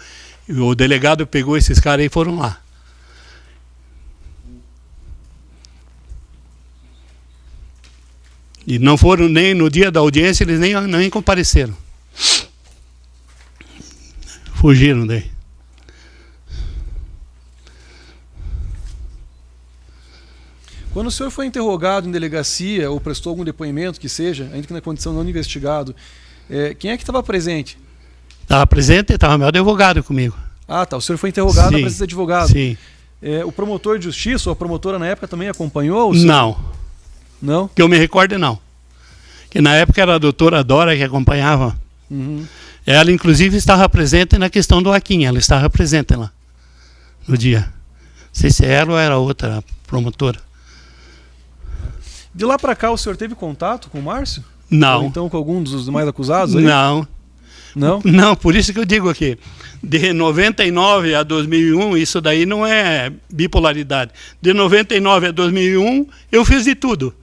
O delegado pegou esses caras e foram lá. E não foram nem no dia da audiência, eles nem compareceram. Fugiram daí. Quando o senhor foi interrogado em delegacia ou prestou algum depoimento que seja, ainda que na condição não investigado, quem é que estava presente? Estava presente, estava meu advogado comigo. Ah, tá. O senhor foi interrogado na presença de advogado. Sim. O promotor de justiça ou a promotora na época também acompanhou o senhor? Não. Não? Que eu me recorde, não. Que na época era a doutora Dora que acompanhava. Uhum. Ela, inclusive, estava presente na questão do Aquim. Ela estava presente lá no dia. Não sei se ela ou era outra promotora. De lá para cá, o senhor teve contato com o Márcio? Não. Ou então com algum dos demais acusados? Aí? Não. Não? Não, por isso que eu digo aqui. De 99 a 2001, isso daí não é bipolaridade. De 99 a 2001, eu fiz de tudo.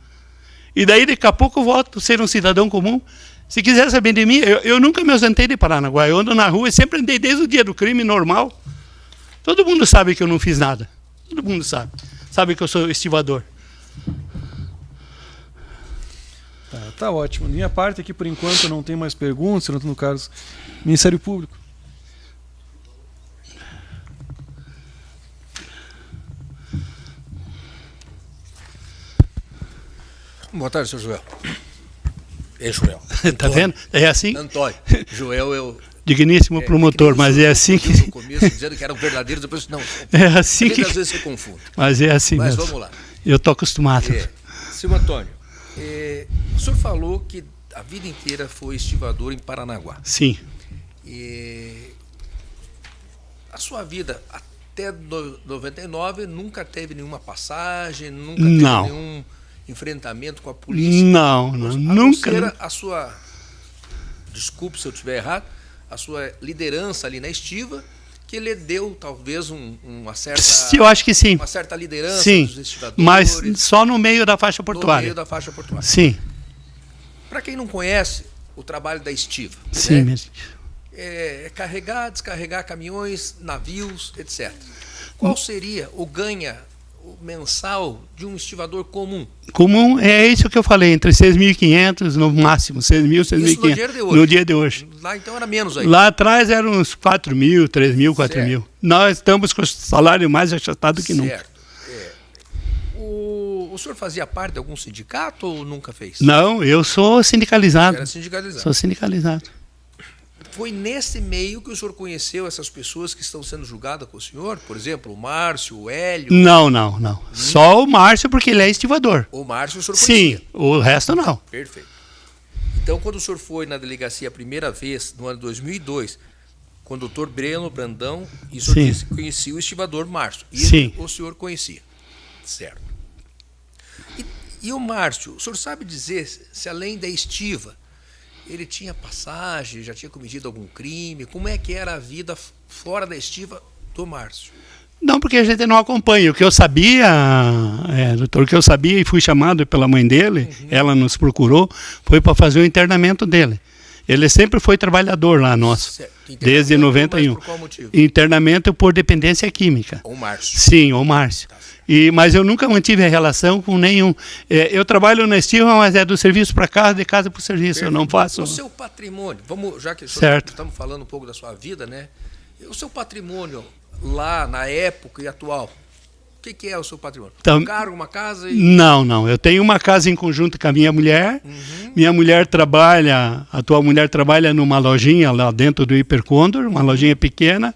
E daí, daqui a pouco, eu volto a ser um cidadão comum. Se quiser saber de mim, eu nunca me ausentei de Paranaguá. Eu ando na rua e sempre andei desde o dia do crime normal. Todo mundo sabe que eu não fiz nada. Todo mundo sabe. Sabe que eu sou estivador. Tá ótimo. Minha parte aqui, por enquanto, eu não tenho mais perguntas, não no caso Ministério Público. Boa tarde, senhor Joel. Joel. Tá vendo? É assim? Antônio. Joel, eu... Digníssimo promotor, mas é assim que... No começo, dizendo que eram verdadeiros, depois não. É assim que... Às vezes você confunde. Mas é assim Mas mesmo. vamos lá. Eu tô acostumado. Senhor Antônio, o senhor falou que a vida inteira foi estivador em Paranaguá. Sim. A sua vida até 99 nunca teve nenhuma passagem, nunca teve nenhum enfrentamento com a polícia? Não, nunca. A sua, desculpe se eu estiver errado, a sua liderança ali na estiva, que lhe deu talvez uma certa... Eu acho que sim. Uma certa liderança dos estivadores. Mas só no meio da faixa portuária. No meio da faixa portuária. Sim. Para quem não conhece o trabalho da estiva, sim, né? Carregar, descarregar caminhões, navios, etc. Qual seria o ganha mensal de um estivador comum? Comum é isso que eu falei, entre 6.500 no máximo, 6.000, 6.500 no dia de hoje. Lá então era menos aí. Lá atrás eram uns 4.000, 3.000, 4.000. Nós estamos com o salário mais achatado que nunca. O senhor fazia parte de algum sindicato ou nunca fez? Não, eu sou sindicalizado. Era sindicalizado. Sou sindicalizado. Foi nesse meio que o senhor conheceu essas pessoas que estão sendo julgadas com o senhor? Por exemplo, o Márcio, o Hélio? Não. Só o Márcio, porque ele é estivador. O Márcio o senhor conhecia? Sim, o resto não. Perfeito. Então, quando o senhor foi na delegacia a primeira vez, no ano 2002, com o doutor Breno Brandão, e o senhor disse que conhecia o estivador Márcio. E sim. O senhor conhecia. Certo. E o Márcio, o senhor sabe dizer se além da estiva, ele tinha passagem, já tinha cometido algum crime? Como é que era a vida fora da estiva do Márcio? Não, porque a gente não acompanha. O que eu sabia, doutor, o que eu sabia e fui chamado pela mãe dele, ela nos procurou, foi para fazer o internamento dele. Ele sempre foi trabalhador lá nosso, desde 91. Por qual motivo? Internamento por dependência química. O Márcio. Sim, o Márcio. Mas eu nunca mantive a relação com nenhum. Eu trabalho na Estiva, mas é do serviço para casa, de casa para o serviço. Perfeito. Eu não faço. O seu patrimônio, já que estamos falando um pouco da sua vida, né? O seu patrimônio lá na época e atual, o que é o seu patrimônio? Um carro, uma casa? Não. Eu tenho uma casa em conjunto com a minha mulher. Minha mulher a atual mulher trabalha numa lojinha lá dentro do Hipercondor, uma lojinha pequena.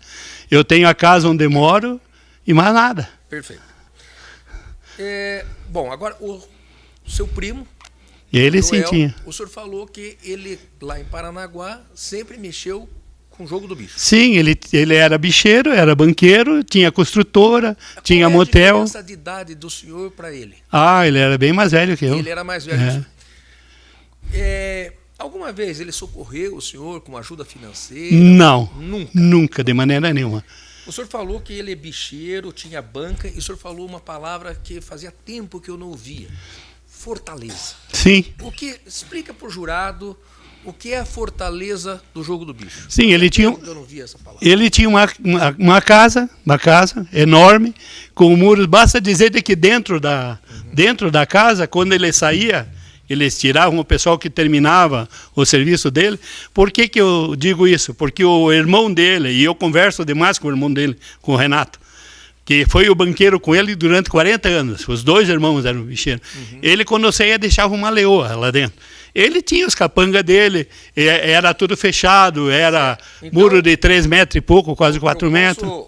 Eu tenho a casa onde moro e mais nada. Perfeito. Bom, agora o seu primo, ele Joel, sim tinha. O senhor falou que ele lá em Paranaguá sempre mexeu com o jogo do bicho. Sim, ele era bicheiro, era banqueiro, tinha construtora, tinha motel. Qual é a diferença de idade do senhor para ele? Ele era bem mais velho que eu. Ele era mais velho que o senhor. Alguma vez ele socorreu o senhor com ajuda financeira? Não, nunca, de maneira nenhuma. O senhor falou que ele é bicheiro, tinha banca, e o senhor falou uma palavra que fazia tempo que eu não ouvia. Fortaleza. Sim. Explica para o jurado o que é a fortaleza do jogo do bicho. Sim, ele tinha, eu não vi essa palavra. Ele tinha uma casa enorme, com muros. Basta dizer de que dentro da casa, quando ele saía, eles tiravam o pessoal que terminava o serviço dele. Por que eu digo isso? Porque o irmão dele, e eu converso demais com o irmão dele, com o Renato, que foi o banqueiro com ele durante 40 anos. Os dois irmãos eram bicheiros. Ele, quando saía, deixava uma leoa lá dentro. Ele tinha os capangas dele, era tudo fechado, era então, muro de 3 metros e pouco, quase 4 metros.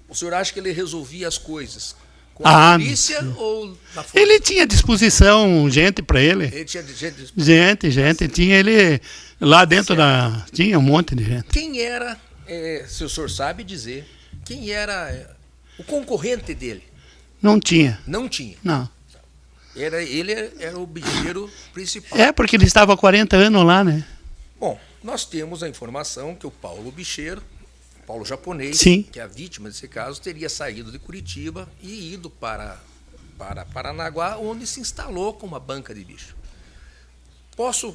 O senhor acha que ele resolvia as coisas com a polícia ou na força? Ele tinha à disposição gente para ele. Ele tinha gente? Gente. Tinha ele lá dentro tinha um monte de gente. Quem era, se o senhor sabe dizer, quem era o concorrente dele? Não tinha. Não tinha? Não. Ele era o bicheiro principal. Porque ele estava há 40 anos lá, né? Bom, nós temos a informação que o Paulo Bicheiro, Paulo japonês, sim, que é a vítima desse caso, teria saído de Curitiba e ido para Paranaguá, onde se instalou com uma banca de bicho. Posso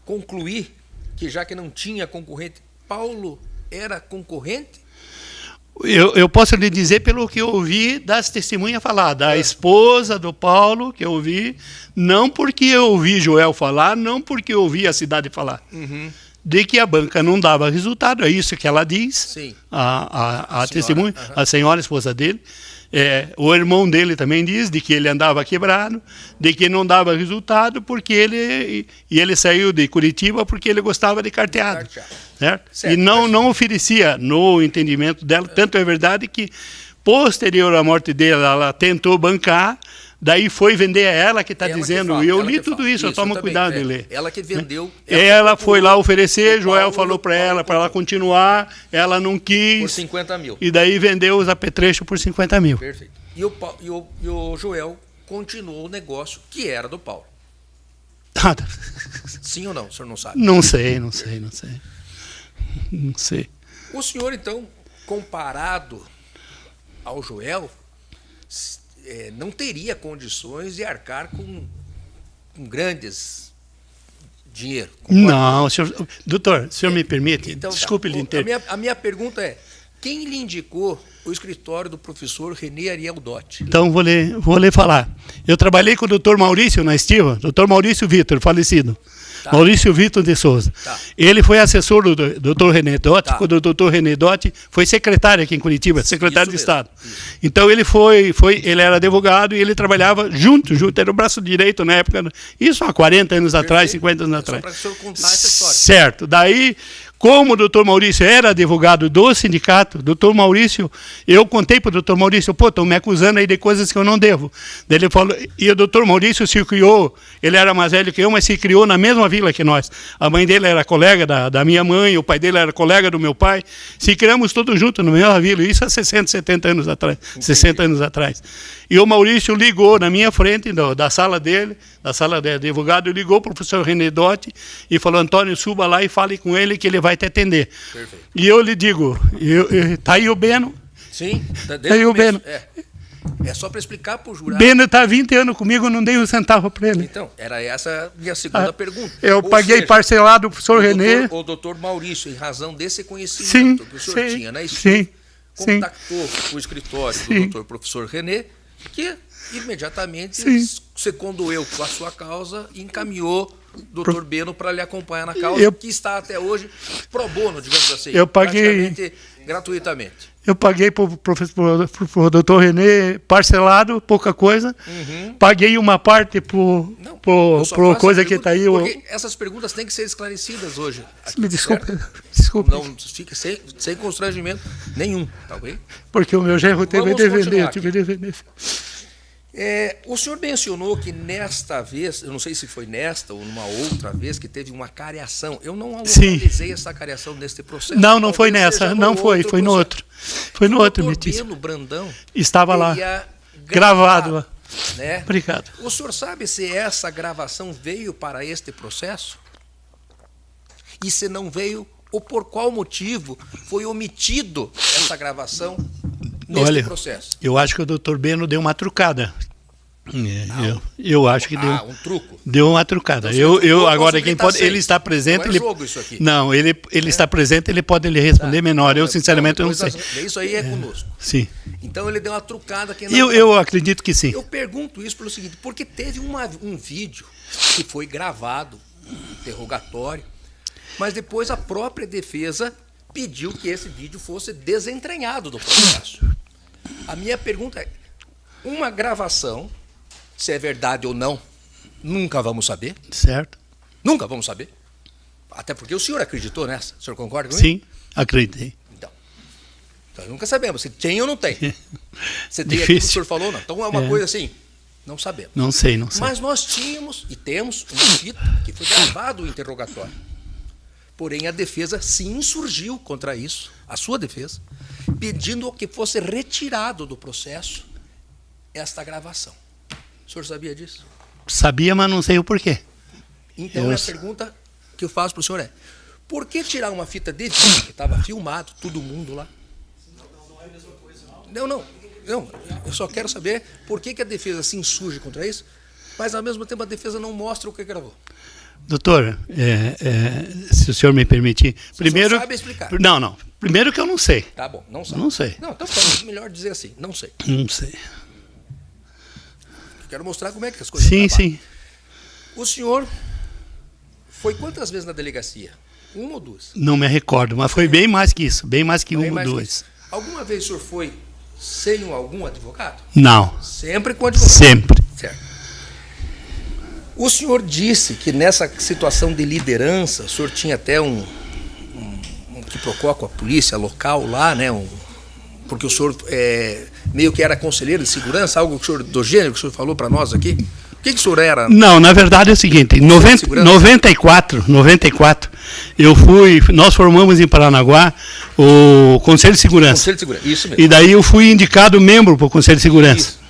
concluir que, já que não tinha concorrente, Paulo era concorrente? Eu posso lhe dizer pelo que eu ouvi das testemunhas falar, da esposa do Paulo, que eu ouvi, não porque eu ouvi Joel falar, não porque eu ouvi a cidade falar, de que a banca não dava resultado, é isso que ela diz, sim, a testemunha, a senhora esposa dele. O irmão dele também diz de que ele andava quebrado, de que não dava resultado porque ele saiu de Curitiba porque ele gostava de carteado. Certo? E não oferecia, no entendimento dela. Tanto é verdade que, posterior à morte dele, ela tentou bancar, daí foi vender a ela que está dizendo. E eu li tudo isso, eu tomo cuidado de ler. Ela que vendeu. Ela foi lá oferecer, Joel falou para ela continuar, ela não quis. Por 50 mil. E daí vendeu os apetrechos por 50 mil. Perfeito. E o Joel continuou o negócio que era do Paulo. Sim ou não? O senhor não sabe? Não sei. Não sei. O senhor, então, comparado ao Joel, não teria condições de arcar com grandes dinheiro. Não, doutor, o senhor me permite? Então, desculpe lhe interromper. A minha pergunta é, quem lhe indicou o escritório do professor René Ariel Dotti? Então, vou lhe falar. Eu trabalhei com o doutor Maurício na Estiva, doutor Maurício Vitor, falecido. Tá. Maurício Vitor de Souza. Tá. Ele foi assessor do Dr. René Dotti, quando o Dr. René Dotti foi secretário aqui em Curitiba, secretário de Estado. Isso. Então ele ele era advogado e ele trabalhava junto, era o braço direito na época, isso há 40 anos atrás, 50 anos atrás. Só para o senhor contar essa história. Certo. Daí, como o doutor Maurício era advogado do sindicato, doutor Maurício, eu contei para o doutor Maurício, estão me acusando aí de coisas que eu não devo. Daí ele falou, e o doutor Maurício se criou, ele era mais velho que eu, mas se criou na mesma vila que nós. A mãe dele era colega da minha mãe, o pai dele era colega do meu pai, se criamos todos juntos na mesma vila, isso há 60, 70 anos atrás, 60 anos atrás. E o Maurício ligou na minha frente, da sala dele, da sala de advogado, ligou para o professor René Dotti e falou, Antônio, suba lá e fale com ele que ele vai vai te atender. Perfeito. E eu lhe digo, tá aí o Beno. Sim, Tá aí o Beno. É só para explicar para o jurado. Beno está há 20 anos comigo, não dei um centavo para ele. Então, era essa a minha segunda pergunta. Eu Ou paguei seja, parcelado para o professor Renê. O doutor Maurício, em razão desse conhecimento que o senhor tinha na sim, contactou o escritório do doutor professor Renê, que imediatamente secondou eu com a sua causa e encaminhou o doutor Beno para lhe acompanhar na causa, que está até hoje pro bono, digamos assim, eu paguei, praticamente gratuitamente. Eu paguei para o doutor Renê parcelado, pouca coisa. Paguei uma parte por coisa que está aí. Porque essas perguntas têm que ser esclarecidas hoje. Aqui, me desculpe. Certo? Desculpe. Não fique sem constrangimento nenhum, tá bem? Porque o meu genro teve de vender. O senhor mencionou que nesta vez, eu não sei se foi nesta ou numa outra vez, que teve uma cariação. Eu não localizei essa cariação neste processo. Não foi nessa, não foi no outro. Foi no outro, Letícia. O Beno Brandão estava lá, gravado. Né? Obrigado. O senhor sabe se essa gravação veio para este processo? E se não veio, ou por qual motivo foi omitido essa gravação neste processo? Eu acho que o doutor Beno deu uma trucada. Eu acho que deu. Um truco. Deu uma trucada. Então, agora quem pode, ele está presente, não é jogo isso aqui. Não, ele está presente, ele pode lhe responder menor. Eu sinceramente não sei. Isso aí é conosco. Sim. Então ele deu uma trucada aqui. Eu acredito que sim. Eu pergunto isso pelo seguinte, porque teve um vídeo que foi gravado, interrogatório, mas depois a própria defesa pediu que esse vídeo fosse desentranhado do processo. A minha pergunta é, uma gravação, se é verdade ou não, nunca vamos saber. Certo. Nunca vamos saber. Até porque o senhor acreditou nessa. O senhor concorda comigo? Sim, acreditei. Então nunca sabemos se tem ou não tem. Se tem aquilo que o senhor falou ou não. Então é uma coisa assim, não sabemos. Não sei. Mas nós tínhamos e temos uma fita que foi gravado o interrogatório. Porém, a defesa se insurgiu contra isso, a sua defesa, pedindo que fosse retirado do processo esta gravação. O senhor sabia disso? Sabia, mas não sei o porquê. Então, a pergunta que eu faço para o senhor é, por que tirar uma fita de vídeo, que estava filmado, todo mundo lá? Não é a mesma coisa, não. Não, eu só quero saber por que a defesa se insurge contra isso, mas, ao mesmo tempo, a defesa não mostra o que gravou. Doutor, se o senhor me permitir, primeiro... O senhor sabe explicar. Não. Primeiro que eu não sei. Tá bom, não sabe. Não sei. Não, então melhor dizer assim, não sei. Não sei. Quero mostrar como é que as coisas trabalham. Sim. O senhor foi quantas vezes na delegacia? Uma ou duas? Não me recordo, mas foi bem mais que isso. Bem mais que uma ou duas. Alguma vez o senhor foi sem algum advogado? Não. Sempre com advogado? Sempre. Certo. O senhor disse que nessa situação de liderança, o senhor tinha até um quiprocó com a polícia local lá, né? Porque o senhor meio que era conselheiro de segurança, algo que o senhor, do gênero que o senhor falou para nós aqui. O que o senhor era? Não, na verdade é o seguinte, em 94, nós formamos em Paranaguá o Conselho de Segurança. Conselho de Segurança, isso mesmo. E daí eu fui indicado membro para o Conselho de Segurança. Isso.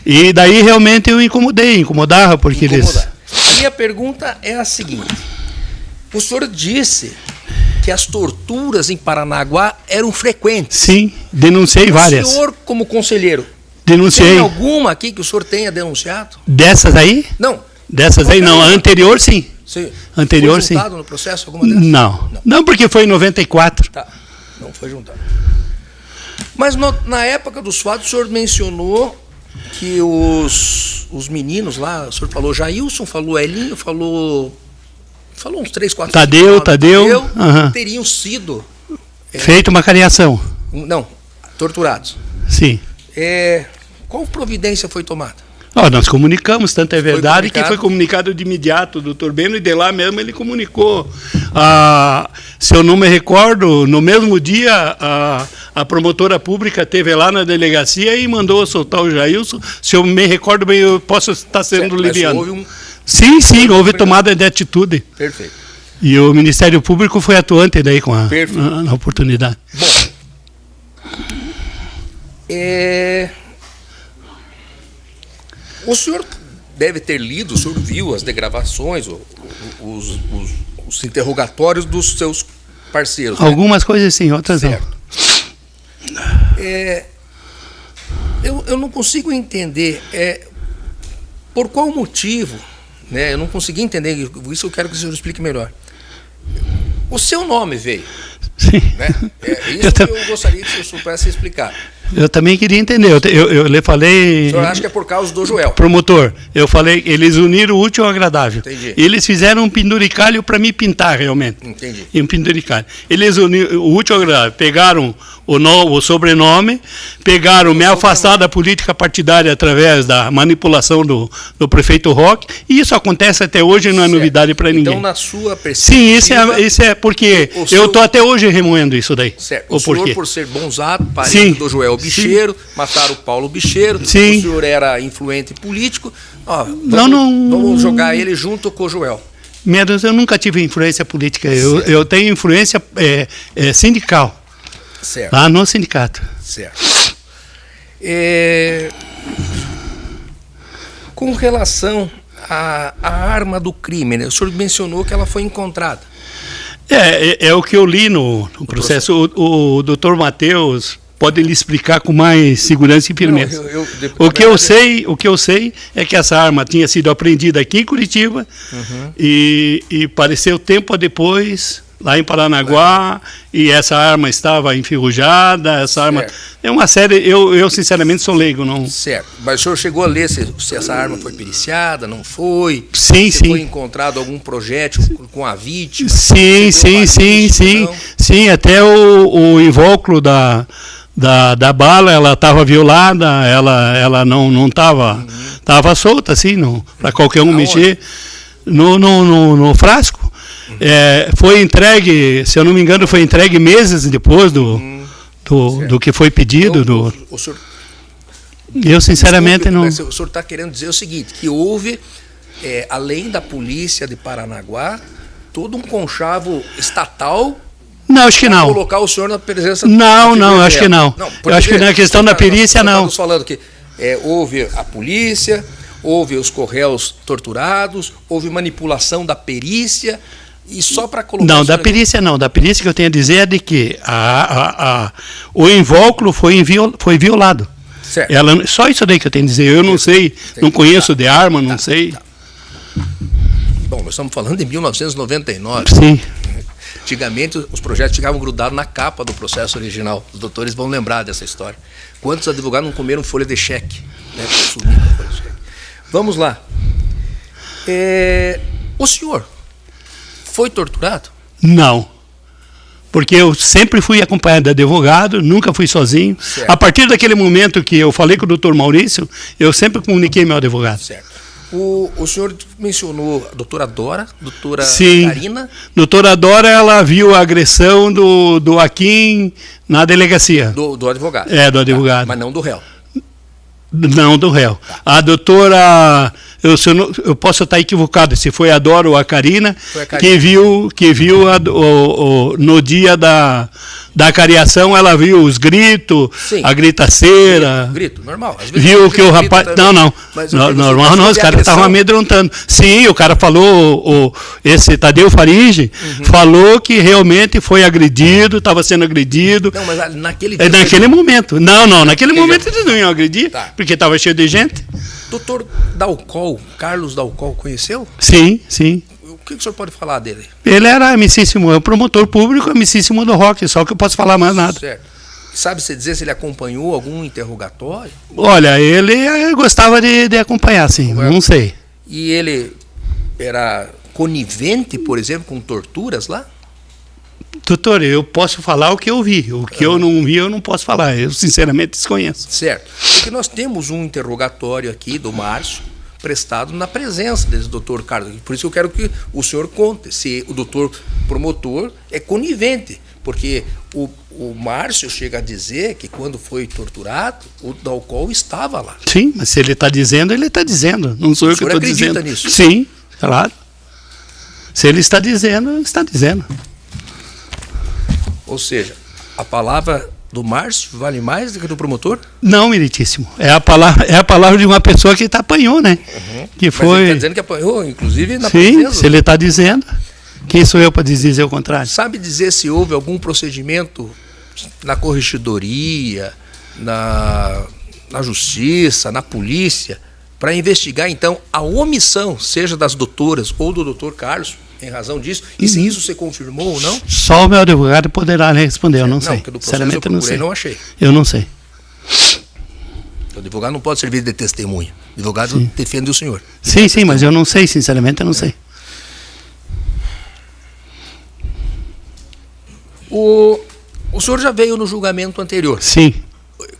E daí realmente eu incomodava, porque eles... A minha pergunta é a seguinte, o senhor disse que as torturas em Paranaguá eram frequentes. Sim, denunciei várias. O senhor, como conselheiro, denunciei. Tem alguma aqui que o senhor tenha denunciado? Dessas aí? Não. Dessas aí não, a anterior sim. Sim. Anterior sim. Foi juntado no processo alguma dessas? Não, porque foi em 94. Tá, não foi juntado. Mas na época dos fatos o senhor mencionou que os meninos lá, o senhor falou Jailson, falou Elinho, falou uns 3, 4... Tadeu, teriam sido... feito uma cariação. Não, torturados. Sim. Qual providência foi tomada? Nós comunicamos, tanto é verdade que foi comunicado de imediato o doutor Beno, e de lá mesmo ele comunicou. Se eu não me recordo, no mesmo dia a promotora pública esteve lá na delegacia e mandou soltar o Jailson. Se eu me recordo bem, eu posso estar sendo liviano. Sim, houve tomada de atitude. Perfeito. E o Ministério Público foi atuante daí com a oportunidade. Bom, o senhor deve ter lido, o senhor viu as degravações, os interrogatórios dos seus parceiros. Né? Algumas coisas sim, outras certo. não. Eu não consigo entender por qual motivo, né? Eu não consegui entender, isso eu quero que o senhor explique melhor. O seu nome veio. Sim. Né? Isso que eu gostaria que o senhor pudesse explicar. Eu também queria entender. Eu lhe falei. O senhor acha que é por causa do Joel? Promotor, eu falei, eles uniram o útil ao agradável. Entendi. Eles fizeram um penduricalho para me pintar, realmente. Entendi. Um penduricalho. Eles uniram o útil ao agradável. Pegaram o sobrenome, pegaram me afastar da política partidária através da manipulação do prefeito Roque, e isso acontece até hoje, não é novidade para ninguém. Então, na sua perspectiva... Sim, isso é porque eu estou até hoje remoendo isso daí. Certo. O senhor, por ser bonzado, parente Sim. do Joel Bicheiro, Sim. mataram o Paulo Bicheiro, Sim. o senhor era influente político, vamos jogar ele junto com o Joel. Menos, eu nunca tive influência política, eu tenho influência sindical, certo. lá no sindicato. Certo. Com relação à arma do crime, né? O senhor mencionou que ela foi encontrada. É o que eu li no processo. O doutor Matheus pode lhe explicar com mais segurança e firmeza. O que eu sei é que essa arma tinha sido apreendida aqui em Curitiba e apareceu tempo depois lá em Paranaguá, e essa arma estava enferrujada, essa arma... É uma série, eu sinceramente sou leigo, não... Certo, mas o senhor chegou a ler se essa arma foi periciada, não foi? Sim, se sim. Foi encontrado algum projétil com a vítima? Sim, sim, até o invólucro da bala, ela estava violada, ela não estava solta, assim, para qualquer um mexer no frasco. Foi entregue, se eu não me engano, foi entregue meses depois do que foi pedido. Então, o senhor, eu, sinceramente, não... Mas o senhor está querendo dizer o seguinte, que houve, além da polícia de Paranaguá, todo um conchavo estatal... Não, acho que não. Colocar o senhor na presença... Não, acho que não. Eu acho que na questão da perícia, não. Estamos falando que houve a polícia, houve os correios torturados, houve manipulação da perícia... E só para colocar... Não, da perícia não. Da perícia que eu tenho a dizer é de que o invólucro foi violado. Certo. Só isso daí que eu tenho a dizer. Eu não sei, não conheço de arma, não sei. Tá. Bom, nós estamos falando de 1999. Sim. Antigamente, os projetos ficavam grudados na capa do processo original. Os doutores vão lembrar dessa história. Quantos advogados não comeram folha de cheque? Né, folha de cheque. Vamos lá. O senhor... foi torturado? Não. Porque eu sempre fui acompanhado de advogado, nunca fui sozinho. Certo. A partir daquele momento que eu falei com o doutor Maurício, eu sempre comuniquei meu advogado. Certo. O senhor mencionou a doutora Dora, doutora Sim. Karina. Doutora Dora, ela viu a agressão do Aquim na delegacia. Do advogado. Do advogado. Tá, mas não do réu. Não, do réu. Tá. A doutora, eu posso estar equivocado, se foi a Dora ou a Karina, que viu no dia da cariação, ela viu os gritos, sim, a gritaceira. Grito, normal. Às vezes viu que o rapaz... Não. Normal não, os caras estavam amedrontando. Sim, o cara falou, esse Tadeu Faringe, falou que realmente foi agredido, estava sendo agredido. Não, mas naquele dia... Naquele momento. Naquele momento eles não iam agredir, porque estava cheio de gente. Doutor Dalcol, Carlos Dalcol, conheceu? Sim, sim. O que o senhor pode falar dele? Ele era amicíssimo, é o promotor público amicíssimo do Roque, só que eu posso falar mais nada. Certo. Sabe você dizer se ele acompanhou algum interrogatório? Olha, ele gostava de acompanhar, sim, não sei. E ele era conivente, por exemplo, com torturas lá? Doutor, eu posso falar o que eu vi. O que eu não vi, eu não posso falar. Eu, sinceramente, desconheço. Certo. Porque nós temos um interrogatório aqui do Márcio, prestado na presença desse doutor Carlos. Por isso eu quero que o senhor conte se o doutor promotor é conivente. Porque o Márcio chega a dizer que quando foi torturado, o Dalcol estava lá. Sim, mas se ele está dizendo, ele está dizendo. Não sou eu que estou dizendo. O senhor acredita nisso? Sim, claro. Se ele está dizendo, ele está dizendo. Ou seja, a palavra do Márcio vale mais do que a do promotor? Não, meritíssimo. É a palavra de uma pessoa que apanhou, né? Que foi... Mas ele está dizendo que apanhou, inclusive na Sim, presença. se ele está dizendo. Quem sou eu para dizer o contrário? Sabe dizer se houve algum procedimento na corregedoria, na justiça, na polícia, para investigar, então, a omissão, seja das doutoras ou do doutor Carlos, em razão disso, e se isso se confirmou ou não? Só o meu advogado poderá responder, eu não sei. Porque do processo eu procurei, não achei. Eu não sei. O advogado não pode servir de testemunha. O advogado defende o senhor. Sim, mas eu não sei, sinceramente, eu não sei. O senhor já veio no julgamento anterior. Sim.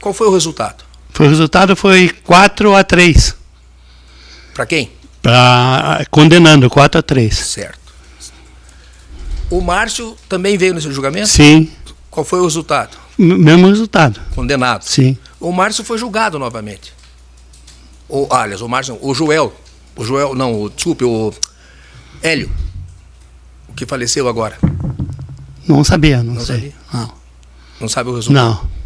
Qual foi o resultado? O resultado foi 4-3. Para quem? Condenando, 4-3. Certo. O Márcio também veio nesse julgamento? Sim. Qual foi o resultado? Mesmo resultado. Condenado. Sim. O Márcio foi julgado novamente. Aliás, o Márcio, o Joel, desculpe, o Hélio, o que faleceu agora. Não sabia, não sei. Sabia? Não. Não sabe o resultado? Não.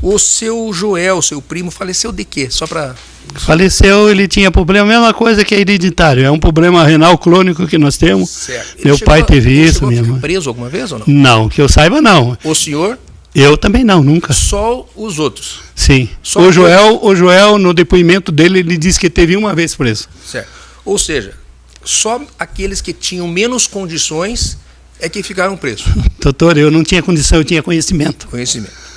O seu Joel, seu primo, faleceu de quê? Só para... Faleceu, ele tinha problema, a mesma coisa que é hereditário. É um problema renal crônico que nós temos. Certo. Meu pai teve isso mesmo. Chegou a ficar preso alguma vez ou não? Não, que eu saiba não. O senhor? Eu também não, nunca. Só os outros? Sim. Só O Joel, no depoimento dele, ele disse que teve uma vez preso. Certo. Ou seja, só aqueles que tinham menos condições é que ficaram presos. Doutor, eu não tinha condição, eu tinha conhecimento. Conhecimento.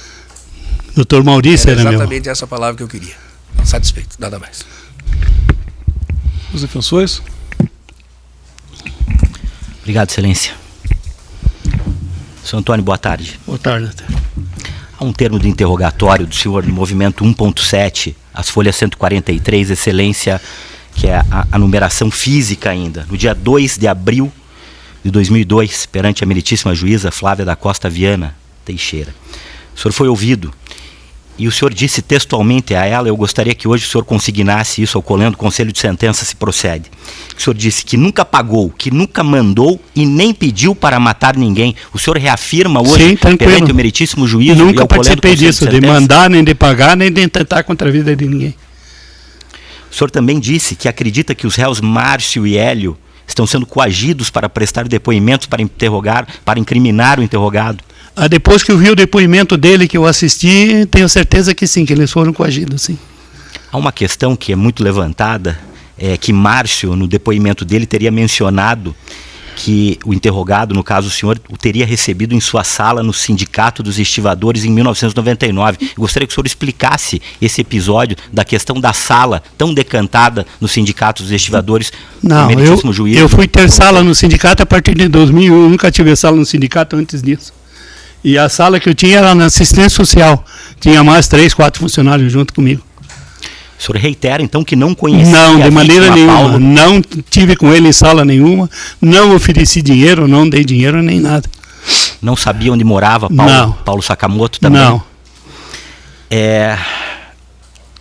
Doutor Maurício era meu. Exatamente essa palavra que eu queria. Satisfeito, nada mais. Os defensores? Obrigado, excelência. Senhor Antônio, boa tarde. Boa tarde, doutor. Há um termo de interrogatório do senhor no movimento 1.7, as folhas 143, excelência, que é a numeração física ainda. No dia 2 de abril de 2002, perante a meritíssima juíza Flávia da Costa Viana Teixeira. O senhor foi ouvido e o senhor disse textualmente a ela, eu gostaria que hoje o senhor consignasse isso ao colendo do Conselho de Sentença, se procede. O senhor disse que nunca pagou, que nunca mandou e nem pediu para matar ninguém. O senhor reafirma hoje, perante o meritíssimo juízo nunca e ao colendo do participei Conselho disso, de de Sentença? mandar, nem de pagar, nem de tentar contra a vida de ninguém. O senhor também disse que acredita que os réus Márcio e Hélio estão sendo coagidos para prestar depoimentos, para incriminar o interrogado. Depois que eu vi o depoimento dele, que eu assisti, tenho certeza que sim, que eles foram coagidos, sim. Há uma questão que é muito levantada, que Márcio, no depoimento dele, teria mencionado que o interrogado, no caso o senhor, o teria recebido em sua sala no Sindicato dos Estivadores em 1999. Eu gostaria que o senhor explicasse esse episódio da questão da sala tão decantada no Sindicato dos Estivadores. Não, eu fui ter sala no sindicato a partir de 2000, eu nunca tive sala no sindicato antes disso. E a sala que eu tinha era na assistência social. Tinha mais 3, 4 funcionários junto comigo. O senhor reitera, então, que não conhecia Não, de maneira nenhuma. Paulo? Não tive com ele em sala nenhuma. Não ofereci dinheiro, não dei dinheiro nem nada. Não sabia onde morava Paulo Sakamoto também? Não.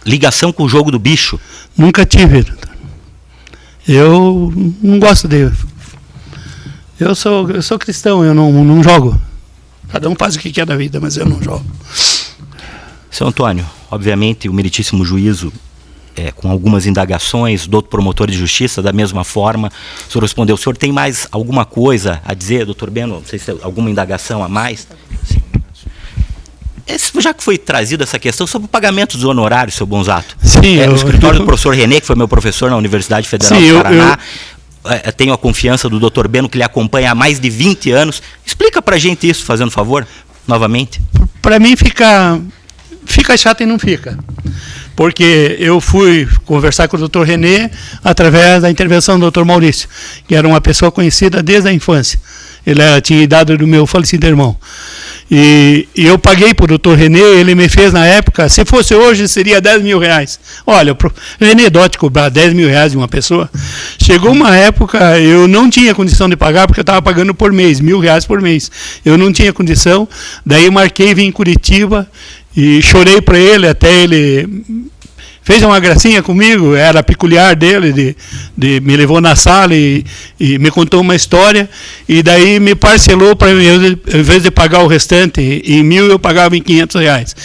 Ligação com o jogo do bicho? Nunca tive. Eu não gosto dele. Eu sou cristão, eu não jogo. Cada um faz o que quer da vida, mas eu não jogo. Seu Antônio, obviamente o meritíssimo juízo, com algumas indagações, do promotor de justiça, da mesma forma, o senhor respondeu. O senhor tem mais alguma coisa a dizer, doutor Beno? Não sei se tem alguma indagação a mais? Sim. Já que foi trazida essa questão sobre o pagamento dos honorários, seu Bonzato. Sim, o escritório do professor René, que foi meu professor na Universidade Federal do Paraná, tenho a confiança do doutor Beno, que lhe acompanha há mais de 20 anos. Explica pra gente isso, fazendo favor, novamente. Para mim fica chato e não fica. Porque eu fui conversar com o doutor René através da intervenção do doutor Maurício, que era uma pessoa conhecida desde a infância. Ele tinha idade do meu falecido irmão. E eu paguei para o doutor René, ele me fez na época, se fosse hoje seria 10 mil reais. Olha, o René Dotti cobrar 10 mil reais de uma pessoa. Chegou uma época, eu não tinha condição de pagar, porque eu estava pagando por mês, 1.000 reais por mês. Eu não tinha condição, daí marquei, vim em Curitiba e chorei para ele, até ele fez uma gracinha comigo, era peculiar dele, me levou na sala e me contou uma história, e daí me parcelou, para em vez de pagar o restante em 1.000, eu pagava em 500 reais.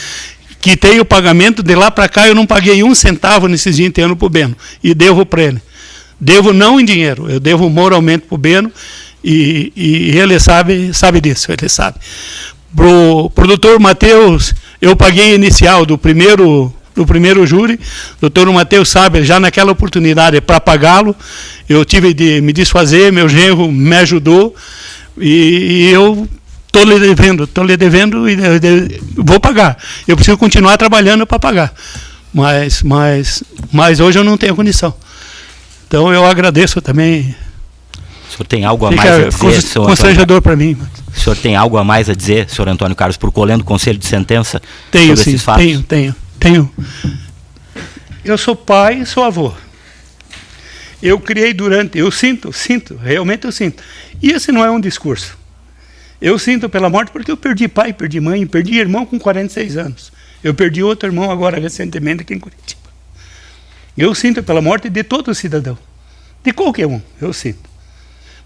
Quitei o pagamento, de lá para cá eu não paguei um centavo nesses 20 anos para o Beno, e devo para ele. Devo não em dinheiro, eu devo moralmente para o Beno, e ele sabe disso, ele sabe. Pro doutor Matheus, eu paguei a inicial do primeiro júri. O doutor Matheus sabe, já naquela oportunidade, para pagá-lo, eu tive de me desfazer, meu genro me ajudou, e eu estou lhe devendo e vou pagar. Eu preciso continuar trabalhando para pagar, mas hoje eu não tenho condição. Então eu agradeço também. O senhor tem algo a mais a dizer, senhor constrangedor para mim. O senhor tem algo a mais a dizer, senhor Antônio Carlos, procolhendo o conselho de sentença sobre sim, esses fatos? Tenho. Eu sou pai e sou avô. Eu criei eu sinto, realmente eu sinto. E esse não é um discurso. Eu sinto pela morte porque eu perdi pai, perdi mãe, perdi irmão com 46 anos. Eu perdi outro irmão agora recentemente aqui em Curitiba. Eu sinto pela morte de todo cidadão. De qualquer um, eu sinto.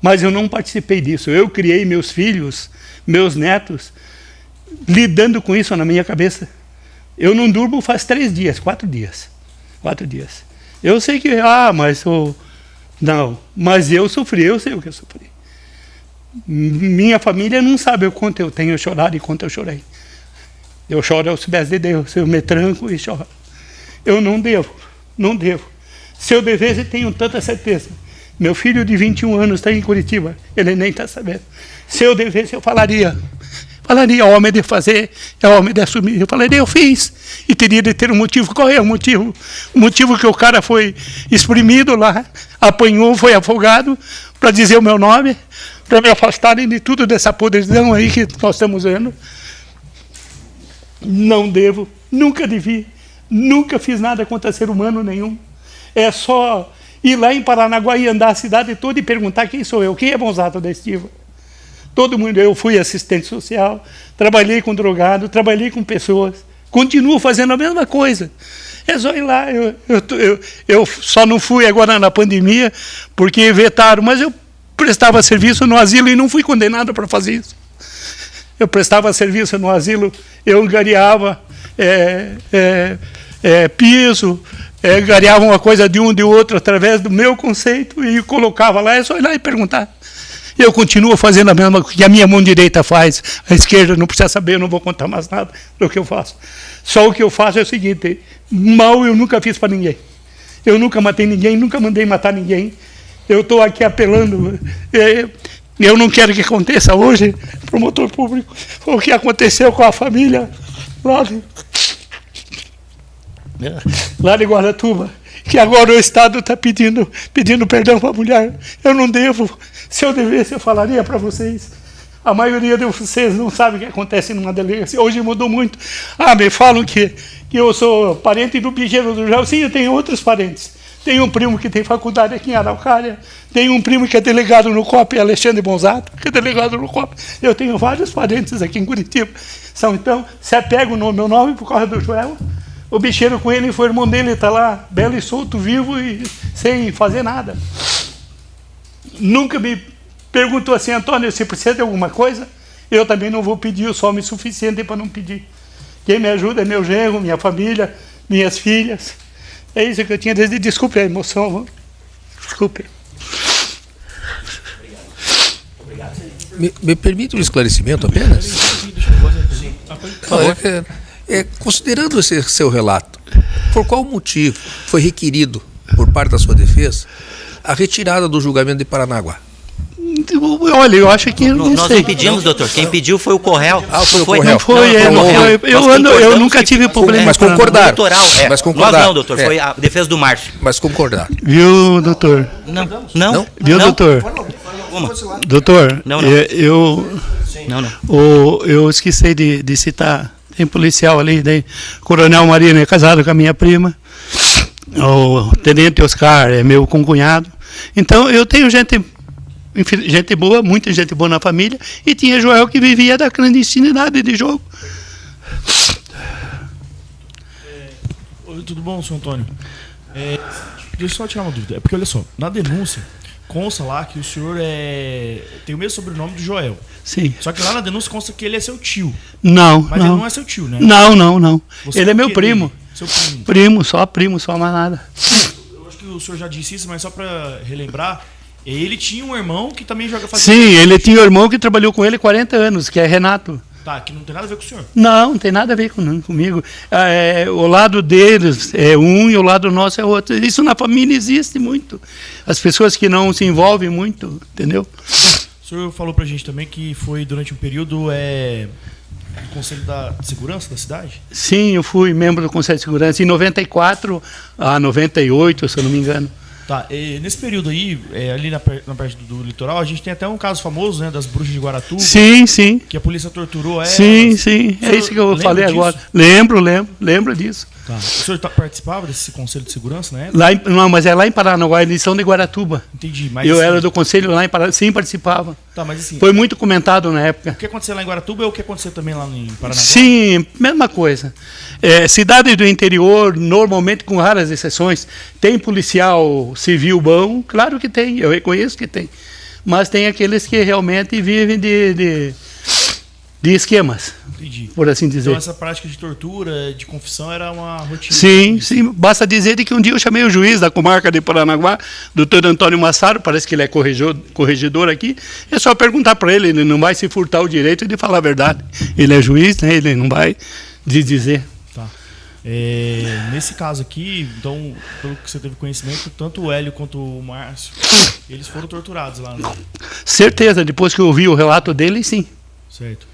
Mas eu não participei disso. Eu criei meus filhos, meus netos, lidando com isso na minha cabeça. Eu não durmo faz 4 dias. 4 dias. Eu sei que, não, mas eu sofri, eu sei o que eu sofri. Minha família não sabe o quanto eu tenho chorado e quanto eu chorei. Eu choro aos pés de Deus, eu me tranco e choro. Eu não devo. Se eu devesse, tenho tanta certeza. Meu filho de 21 anos está em Curitiba, ele nem está sabendo. Se eu devesse, eu falaria, homem de fazer, é homem de assumir. Eu falaria, eu fiz, e teria de ter um motivo. Qual é o motivo? O motivo que o cara foi exprimido lá, apanhou, foi afogado, para dizer o meu nome, para me afastarem de tudo dessa podridão aí que nós estamos vendo. Não devo, nunca devi, nunca fiz nada contra ser humano nenhum. É só ir lá em Paranaguá e andar a cidade toda e perguntar quem sou eu, quem é Bonzato da Estiva. Todo mundo, eu fui assistente social, trabalhei com drogado, trabalhei com pessoas, continuo fazendo a mesma coisa. É só ir lá, eu só não fui agora na pandemia, porque vetaram, mas eu prestava serviço no asilo e não fui condenado para fazer isso. Eu prestava serviço no asilo, eu angariava piso, ganhava uma coisa de um de outro através do meu conceito e colocava lá, é só ir lá e perguntar. Eu continuo fazendo a mesma coisa que a minha mão direita faz, a esquerda não precisa saber, eu não vou contar mais nada do que eu faço. Só o que eu faço é o seguinte, mal eu nunca fiz para ninguém. Eu nunca matei ninguém, nunca mandei matar ninguém. Eu estou aqui apelando, eu não quero que aconteça hoje, promotor público, o que aconteceu com a família lá de Guaratuba, que agora o Estado está pedindo perdão para a mulher. Eu não devo. Se eu devesse, eu falaria para vocês. A maioria de vocês não sabe o que acontece numa delegacia. Hoje mudou muito. Me falam que eu sou parente do Bijeiro do Gel. Sim, eu tenho outros parentes. Tenho um primo que tem faculdade aqui em Araucária. Tenho um primo que é delegado no COP, Alexandre Bonzato, que é delegado no COP. Eu tenho vários parentes aqui em Curitiba. Então, se apegam no meu nome por causa do Joel. O bicheiro com ele foi o irmão dele, está lá, belo e solto, vivo e sem fazer nada. Nunca me perguntou assim, Antônio, se precisa de alguma coisa? Eu também não vou pedir, eu sou homem suficiente para não pedir. Quem me ajuda é meu genro, minha família, minhas filhas. É isso que eu tinha desde. Desculpe a emoção. Desculpe. Me permite um esclarecimento apenas? Considerando esse seu relato, por qual motivo foi requerido, por parte da sua defesa, a retirada do julgamento de Paranaguá? Olha, eu acho que nós não pedimos, doutor. Quem pediu foi o Correio. Foi o Correio. Não foi. Eu nunca tive problema. Mas concordar. Mas concordar. Nós não, doutor. Foi a defesa do Márcio. Mas concordar. Viu, doutor? Não. Viu, doutor? Doutor, eu esqueci de citar. Tem policial ali, daí, Coronel Marino é casado com a minha prima. O Tenente Oscar é meu concunhado. Então, eu tenho gente boa, muita gente boa na família, e tinha Joel que vivia da clandestinidade de jogo. Tudo bom, senhor Antônio? Deixa eu só tirar uma dúvida. É porque, olha só, na denúncia, consta lá que o senhor tem o mesmo sobrenome do Joel. Sim. Só que lá na denúncia consta que ele é seu tio. Não, mas ele não é seu tio, né? Não. Você ele é meu primo. Seu primo. Primo, só mais nada. Eu acho que o senhor já disse isso, mas só para relembrar, ele tinha um irmão que também fazia... Sim, ele tinha um irmão que trabalhou com ele 40 anos, que é Renato. Tá, que não tem nada a ver com o senhor. Não tem nada a ver comigo. O lado deles é um e o lado nosso é outro. Isso na família existe muito. As pessoas que não se envolvem muito, entendeu? O senhor falou pra gente também que foi durante um período do Conselho de Segurança da cidade? Sim, eu fui membro do Conselho de Segurança em 94 a 98, se eu não me engano. Tá, nesse período aí, ali na parte do litoral, a gente tem até um caso famoso, né, das bruxas de Guaratuba. Sim, sim. Que a polícia torturou elas. Sim, sim. É isso que eu falei agora. Lembro disso. Tá. O senhor participava desse Conselho de Segurança na época? Não, mas é lá em Paranaguá, eles são de Guaratuba. Entendi. Mas eu era do conselho lá em Paranaguá, sim, participava. Tá, mas assim... Foi muito comentado na época. O que aconteceu lá em Guaratuba é o que aconteceu também lá em Paranaguá? Sim, mesma coisa. Cidades do interior, normalmente com raras exceções, tem policial civil bom, claro que tem, eu reconheço que tem. Mas tem aqueles que realmente vivem de esquemas. Entendi. Por assim dizer. Então essa prática de tortura, de confissão, era uma rotina? Sim, sim. Basta dizer que um dia eu chamei o juiz da comarca de Paranaguá, doutor Antônio Massaro, parece que ele é corregedor aqui, é só perguntar para ele, ele não vai se furtar o direito de falar a verdade. Ele é juiz, né? Ele não vai dizer. Tá. Nesse caso aqui, então, pelo que você teve conhecimento, tanto o Hélio quanto o Márcio, eles foram torturados lá, né? Certeza, depois que eu ouvi o relato dele, sim. Certo.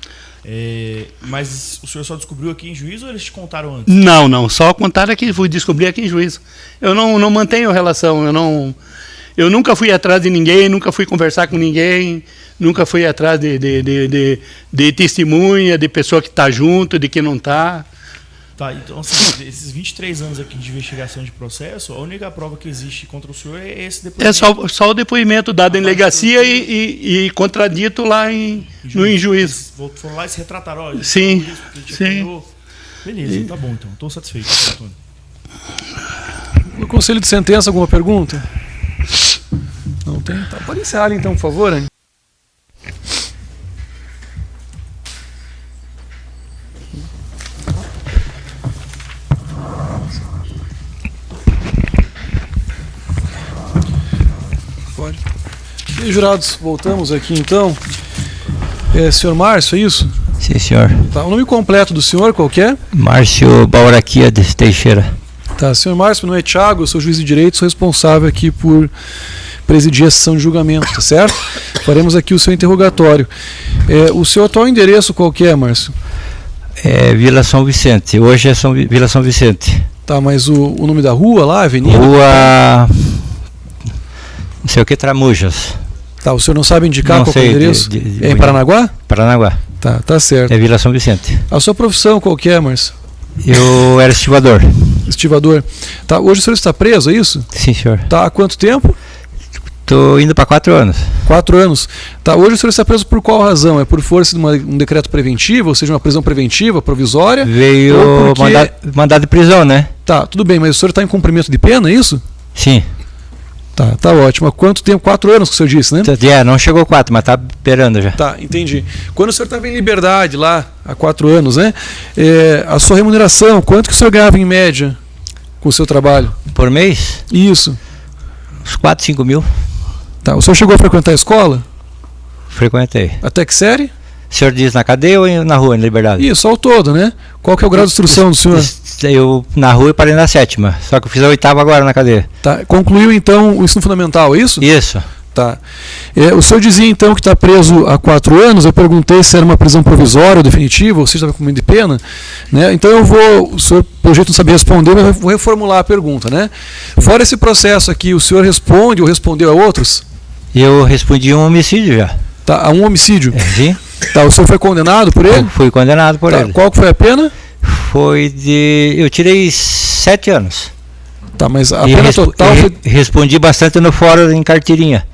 Mas o senhor só descobriu aqui em Juízo ou eles te contaram antes? Não, só contaram aqui, fui descobrir aqui em Juízo. Eu não mantenho relação, eu nunca fui atrás de ninguém, nunca fui conversar com ninguém, nunca fui atrás de testemunha, de pessoa que está junto, de que não está. Tá, então assim, esses 23 anos aqui de investigação de processo, a única prova que existe contra o senhor é esse depoimento? É só o depoimento dado em delegacia e contradito lá em juízo. Foram lá e se retrataram, olha. Sim, sim. Beleza, tá bom então, estou satisfeito, Antônio. No conselho de sentença, alguma pergunta? Não tem? Tá, pode encerrar então, por favor, Anny. Pode. E jurados, voltamos aqui então. Senhor Márcio, é isso? Sim, senhor. Tá, o nome completo do senhor qual que é? Márcio Bauraquia de Teixeira. Tá, senhor Márcio, meu nome é Thiago, eu sou juiz de direito, sou responsável aqui por presidir a sessão de julgamento, tá certo? Faremos aqui o seu interrogatório. O seu atual endereço qual que é, Márcio? Vila São Vicente, hoje é Vila São Vicente. Tá, mas o nome da rua lá, avenida? Rua... não sei o que, Tramujas. Tá, o senhor não sabe indicar não qual que é o endereço? É em Paranaguá? Paranaguá. Tá certo. É Vila São Vicente. A sua profissão qual que é, Márcio? Eu era estivador. Estivador. Tá, hoje o senhor está preso, é isso? Sim, senhor. Tá, há quanto tempo? Estou indo para 4 anos. 4 anos. Tá, hoje o senhor está preso por qual razão? É por força de um decreto preventivo, ou seja, uma prisão preventiva, provisória? Veio porque... mandado de prisão, né? Tá, tudo bem, mas o senhor está em cumprimento de pena, é isso? Sim. Tá ótimo. Há quanto tempo? 4 anos que o senhor disse, né? Não chegou 4, mas tá esperando já. Tá, entendi. Quando o senhor estava em liberdade lá, há 4 anos, né? A sua remuneração, quanto que o senhor ganhava em média com o seu trabalho? Por mês? Isso. Uns 4, 5 mil. Tá, o senhor chegou a frequentar a escola? Frequentei. Até que série? O senhor diz na cadeia ou na rua, em liberdade? Isso, ao todo, né? Qual que é o grau de instrução do senhor? Eu, na rua, eu parei na 7ª, só que eu fiz a 8ª agora na cadeia. Tá, concluiu então o ensino fundamental, é isso? Isso. Tá. O senhor dizia então que está preso há 4 anos, eu perguntei se era uma prisão provisória ou definitiva, ou se estava cumprindo de pena, né? Então o senhor, pelo jeito, não sabia responder, mas eu vou reformular a pergunta, né? Fora esse processo aqui, o senhor responde ou respondeu a outros? Eu respondi um homicídio já. Tá, a um homicídio? Sim. Tá, o senhor foi condenado por ele? Fui condenado por ele. Qual que foi a pena? Eu tirei 7 anos. Tá, mas a pena total foi... Respondi bastante no fórum em carteirinha.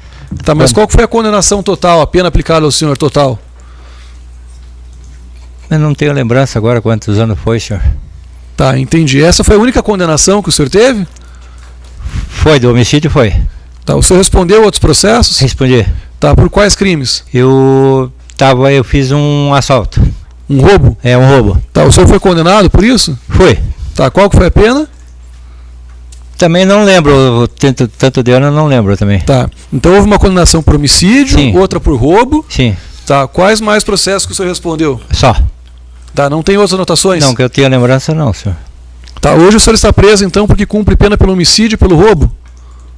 Tá, mas qual que foi a condenação total, a pena aplicada ao senhor total? Eu não tenho lembrança agora quantos anos foi, senhor. Tá, entendi. Essa foi a única condenação que o senhor teve? Foi, do homicídio foi. Tá, o senhor respondeu a outros processos? Respondi. Tá, por quais crimes? Eu fiz um assalto. Um roubo? Um roubo. Tá, o senhor foi condenado por isso? Foi. Tá, qual que foi a pena? Também não lembro, tanto de ano eu não lembro também. Tá. Então houve uma condenação por homicídio, Sim. outra por roubo. Sim. Tá. Quais mais processos que o senhor respondeu? Só. Tá. Não tem outras anotações? Não, que eu tenha lembrança não, senhor. Tá. Hoje o senhor está preso então porque cumpre pena pelo homicídio e pelo roubo?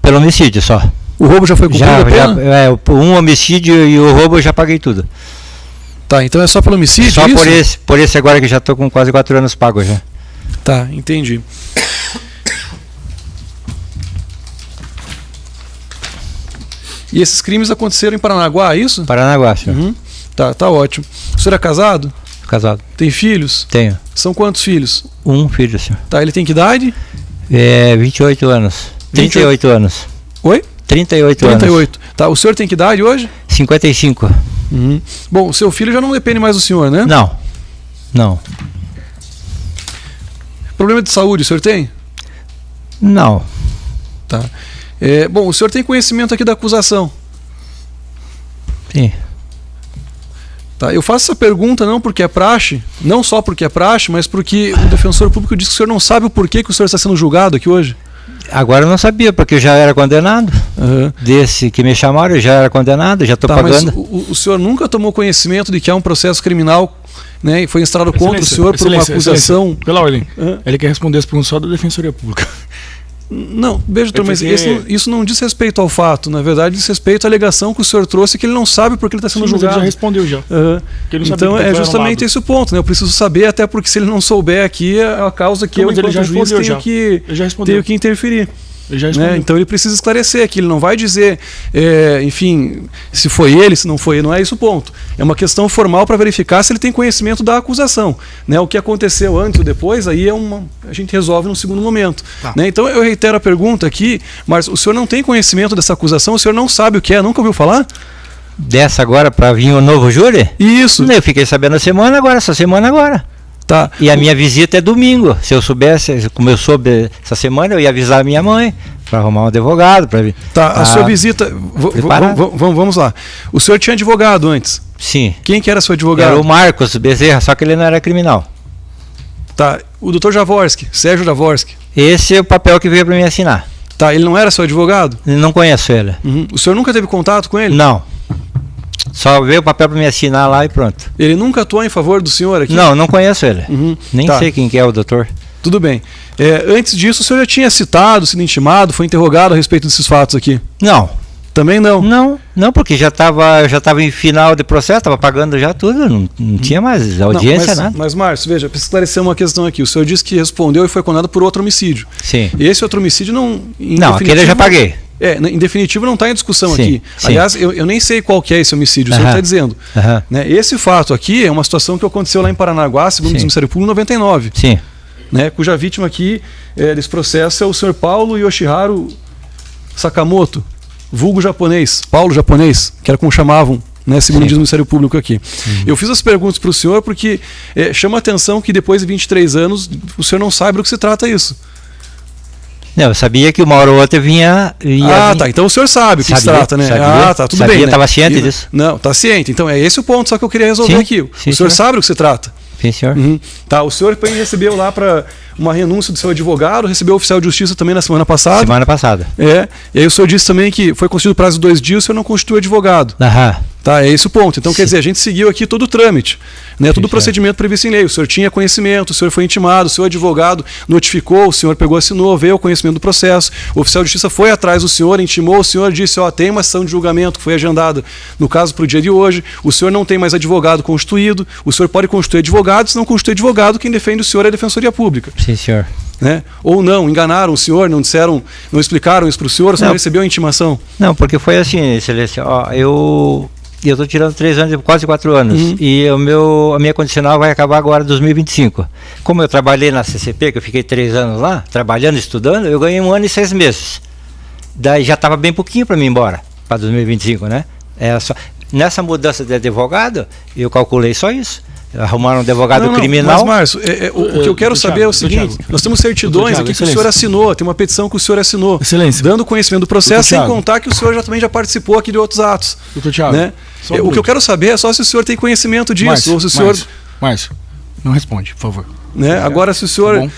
Pelo homicídio só. O roubo já foi cumprido a pena? Um homicídio e o roubo eu já paguei tudo. Tá. Então é só pelo homicídio? Só isso? por esse agora que já estou com quase 4 anos pago já. Tá. Entendi. E esses crimes aconteceram em Paranaguá, é isso? Paranaguá, senhor. Uhum. Tá ótimo. O senhor é casado? Casado. Tem filhos? Tenho. São quantos filhos? Um filho, senhor. Tá, ele tem que idade? 28 anos. 38 anos. Oi? 38 anos. 38. Tá, o senhor tem que idade hoje? 55. Uhum. Bom, o seu filho já não depende mais do senhor, né? Não. Problema de saúde o senhor tem? Não. Tá. Bom, o senhor tem conhecimento aqui da acusação? Sim. Tá, eu faço essa pergunta não porque é praxe, não só porque é praxe, mas porque o defensor público diz que o senhor não sabe o porquê que o senhor está sendo julgado aqui hoje. Agora eu não sabia, porque eu já era condenado. Uhum. Desse que me chamaram, eu já era condenado, já estou pagando. Mas o senhor nunca tomou conhecimento de que há um processo criminal, né, e foi instaurado contra o senhor por uma acusação... Pela ordem, ele quer responder as perguntas só da Defensoria Pública. Não, veja, doutor, mas isso não diz respeito ao fato, na verdade diz respeito à alegação que o senhor trouxe que ele não sabe porque ele está sendo julgado. Ele já respondeu já. Então é justamente esse o ponto, né? Eu preciso saber, até porque se ele não souber aqui, é a causa que eu, enquanto juiz, tenho que interferir. Né? Então ele precisa esclarecer que ele não vai dizer, enfim, se foi ele, se não foi ele, não é isso o ponto. É uma questão formal para verificar se ele tem conhecimento da acusação. Né? O que aconteceu antes ou depois, aí a gente resolve num segundo momento. Tá. Né? Então eu reitero a pergunta aqui, mas o senhor não tem conhecimento dessa acusação, o senhor não sabe o que é, nunca ouviu falar? Dessa agora para vir o novo júri? Isso. Eu fiquei sabendo essa semana agora. Tá. E a minha visita é domingo. Se eu soubesse, como eu soube essa semana, eu ia avisar a minha mãe para arrumar um advogado. Tá, a sua visita... Vamos lá. O senhor tinha advogado antes? Sim. Quem que era seu advogado? Era o Marcos Bezerra, só que ele não era criminal. Tá, o doutor Jaworski, Sérgio Jaworski. Esse é o papel que veio para mim assinar. Tá, ele não era seu advogado? Não conheço ele. Uhum. O senhor nunca teve contato com ele? Não. Só veio o papel para me assinar lá e pronto. Ele nunca atuou em favor do senhor aqui? Não conheço ele. Uhum. Nem sei quem que é o doutor. Tudo bem. Antes disso, o senhor já tinha citado, sido intimado, foi interrogado a respeito desses fatos aqui? Não. Também não? Não, porque eu já estava em final de processo, estava pagando já tudo, não tinha mais audiência, nada. Mas, Márcio, veja, preciso esclarecer uma questão aqui. O senhor disse que respondeu e foi condenado por outro homicídio. Sim. Esse outro homicídio não... Não, aquele eu já paguei. Em definitivo não está em discussão sim, aqui. Sim. Aliás, eu nem sei qual que é esse homicídio, o senhor está dizendo. Né? Esse fato aqui é uma situação que aconteceu lá em Paranaguá, segundo o Ministério Público, em 99. Sim. Né? Cuja vítima aqui desse processo é o senhor Paulo Yoshiharu Sakamoto, vulgo japonês, Paulo japonês, que era como chamavam, né, segundo diz o Ministério Público aqui. Eu fiz as perguntas para o senhor porque chama a atenção que depois de 23 anos o senhor não sabe do que se trata isso. Não, eu sabia que uma hora ou outra vinha... Tá. Então o senhor sabe o que se trata, né? Tá, tudo bem. Estava ciente disso. Não, está ciente. Então é esse o ponto só que eu queria resolver aqui. O senhor sabe do que se trata? Sim, senhor. Tá, o senhor recebeu lá para uma renúncia do seu advogado, recebeu o oficial de justiça também na semana passada. Semana passada. E aí o senhor disse também que foi constituído prazo de 2 dias, o senhor não constituiu advogado. Tá, é esse o ponto. Então, quer dizer, a gente seguiu aqui todo o trâmite, né? Todo o procedimento previsto em lei. O senhor tinha conhecimento, o senhor foi intimado, o seu advogado notificou, o senhor pegou, assinou, veio o conhecimento do processo, o oficial de justiça foi atrás do senhor, intimou, o senhor disse, tem uma ação de julgamento que foi agendada, no caso, para o dia de hoje, o senhor não tem mais advogado constituído, o senhor pode constituir advogado, se não constituir advogado, quem defende o senhor é a Defensoria Pública. Sim, senhor. Né? Ou não, enganaram o senhor, não disseram, não explicaram isso para o senhor recebeu a intimação? Não, porque foi assim, Excelência, eu estou tirando 3 anos, quase 4 anos, e a minha condicional vai acabar agora em 2025. Como eu trabalhei na CCP, que eu fiquei 3 anos lá, trabalhando, estudando, eu ganhei 1 ano e 6 meses. Daí já estava bem pouquinho para mim ir embora, para 2025, né? Nessa mudança de advogado, eu calculei só isso. Arrumaram um advogado criminal. Mas, Márcio, o que eu quero saber é o seguinte: nós temos certidões aqui que o senhor assinou, tem uma petição que o senhor assinou, dando conhecimento do processo, sem contar que o senhor também já participou aqui de outros atos. Doutor Thiago, né? O que eu quero saber é só se o senhor tem conhecimento disso. Márcio, ou se o senhor... Márcio, não responde, por favor. Né? Agora, se o senhor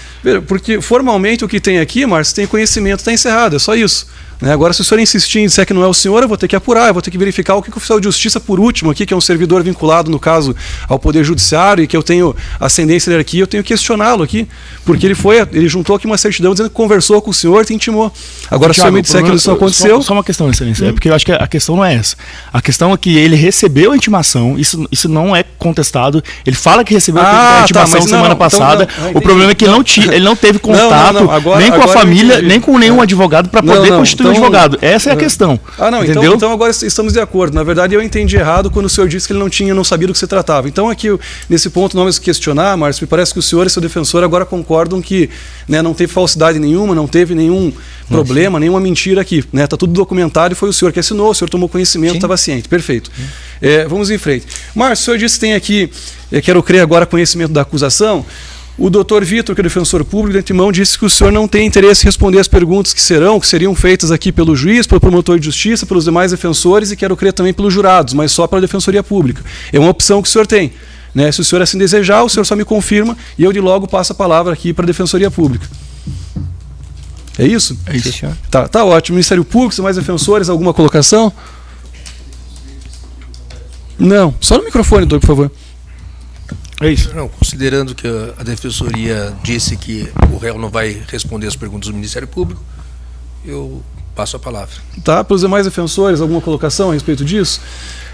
Porque formalmente o que tem aqui, Márcio, tem conhecimento, está encerrado, é só isso. Agora, se o senhor insistir em dizer que não é o senhor, eu vou ter que apurar, eu vou ter que verificar o que o oficial de justiça, por último, aqui, que é um servidor vinculado, no caso, ao Poder Judiciário, e que eu tenho ascendência e hierarquia, eu tenho que questioná-lo aqui, porque ele juntou aqui uma certidão dizendo que conversou com o senhor e te intimou. Agora, se o senhor me disser que isso não aconteceu... Só uma questão, excelência, é porque eu acho que a questão não é essa. A questão é que ele recebeu a intimação, isso não é contestado, ele fala que recebeu a intimação semana passada, o problema é que ele não teve contato nem com a família, nem com nenhum advogado para poder constituir um advogado. Essa é a questão. Entendeu? Então agora estamos de acordo. Na verdade, eu entendi errado quando o senhor disse que ele não sabia do que se tratava. Então aqui, nesse ponto, não vamos questionar, Márcio, me parece que o senhor e seu defensor agora concordam que não teve falsidade nenhuma, não teve nenhum problema, nenhuma mentira aqui. Está tudo documentado e foi o senhor que assinou, o senhor tomou conhecimento, estava ciente. Perfeito. Vamos em frente. Márcio, o senhor disse que tem aqui, quero crer agora, conhecimento da acusação. O doutor Vitor, que é o defensor público, de antemão, disse que o senhor não tem interesse em responder as perguntas que seriam feitas aqui pelo juiz, pelo promotor de justiça, pelos demais defensores e quero crer também pelos jurados, mas só pela defensoria pública. É uma opção que o senhor tem. Se o senhor assim desejar, o senhor só me confirma e eu de logo passo a palavra aqui para a defensoria pública. É isso? É isso, senhor. Tá ótimo. Ministério Público, demais defensores, alguma colocação? Não. Só no microfone, doutor, por favor. É isso. Não, considerando que a defensoria disse que o réu não vai responder as perguntas do Ministério Público, eu passo a palavra. Tá, para os demais defensores, alguma colocação a respeito disso?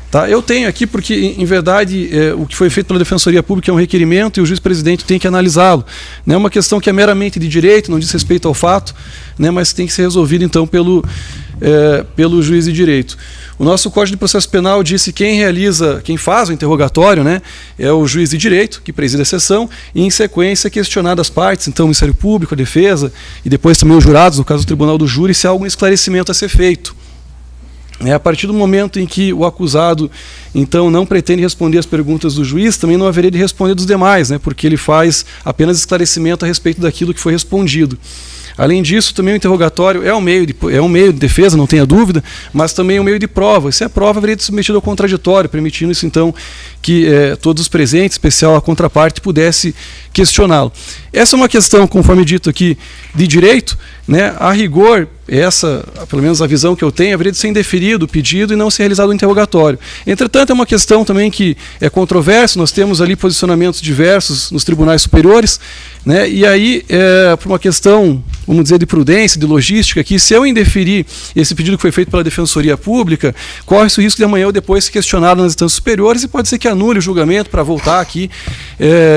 Tá, eu tenho aqui porque, em verdade, o que foi feito pela Defensoria Pública é um requerimento e o juiz-presidente tem que analisá-lo. Não é uma questão que é meramente de direito, não diz respeito ao fato, mas tem que ser resolvido, então, pelo juiz de direito. O nosso Código de Processo Penal disse que quem faz o interrogatório, é o juiz de direito, que preside a sessão, e em sequência questionadas as partes, então o Ministério Público, a defesa, e depois também os jurados, no caso do Tribunal do Júri, se há algum esclarecimento a ser feito. A partir do momento em que o acusado, então, não pretende responder as perguntas do juiz, também não haveria de responder dos demais, porque ele faz apenas esclarecimento a respeito daquilo que foi respondido. Além disso, também o interrogatório é um meio de defesa, não tenha dúvida, mas também é um meio de prova. Se a prova haveria de ser submetida ao contraditório, permitindo isso, então, que todos os presentes, em especial a contraparte, pudesse questioná-lo. Essa é uma questão, conforme dito aqui, de direito, a rigor, essa, pelo menos a visão que eu tenho, haveria de ser indeferido o pedido e não ser realizado o interrogatório. Entretanto, é uma questão também que é controversa, nós temos ali posicionamentos diversos nos tribunais superiores, e aí, por uma questão, vamos dizer, de prudência, de logística, aqui, se eu indeferir esse pedido que foi feito pela Defensoria Pública, corre-se o risco de amanhã ou depois ser questionado nas instâncias superiores e pode ser que anule o julgamento para voltar aqui,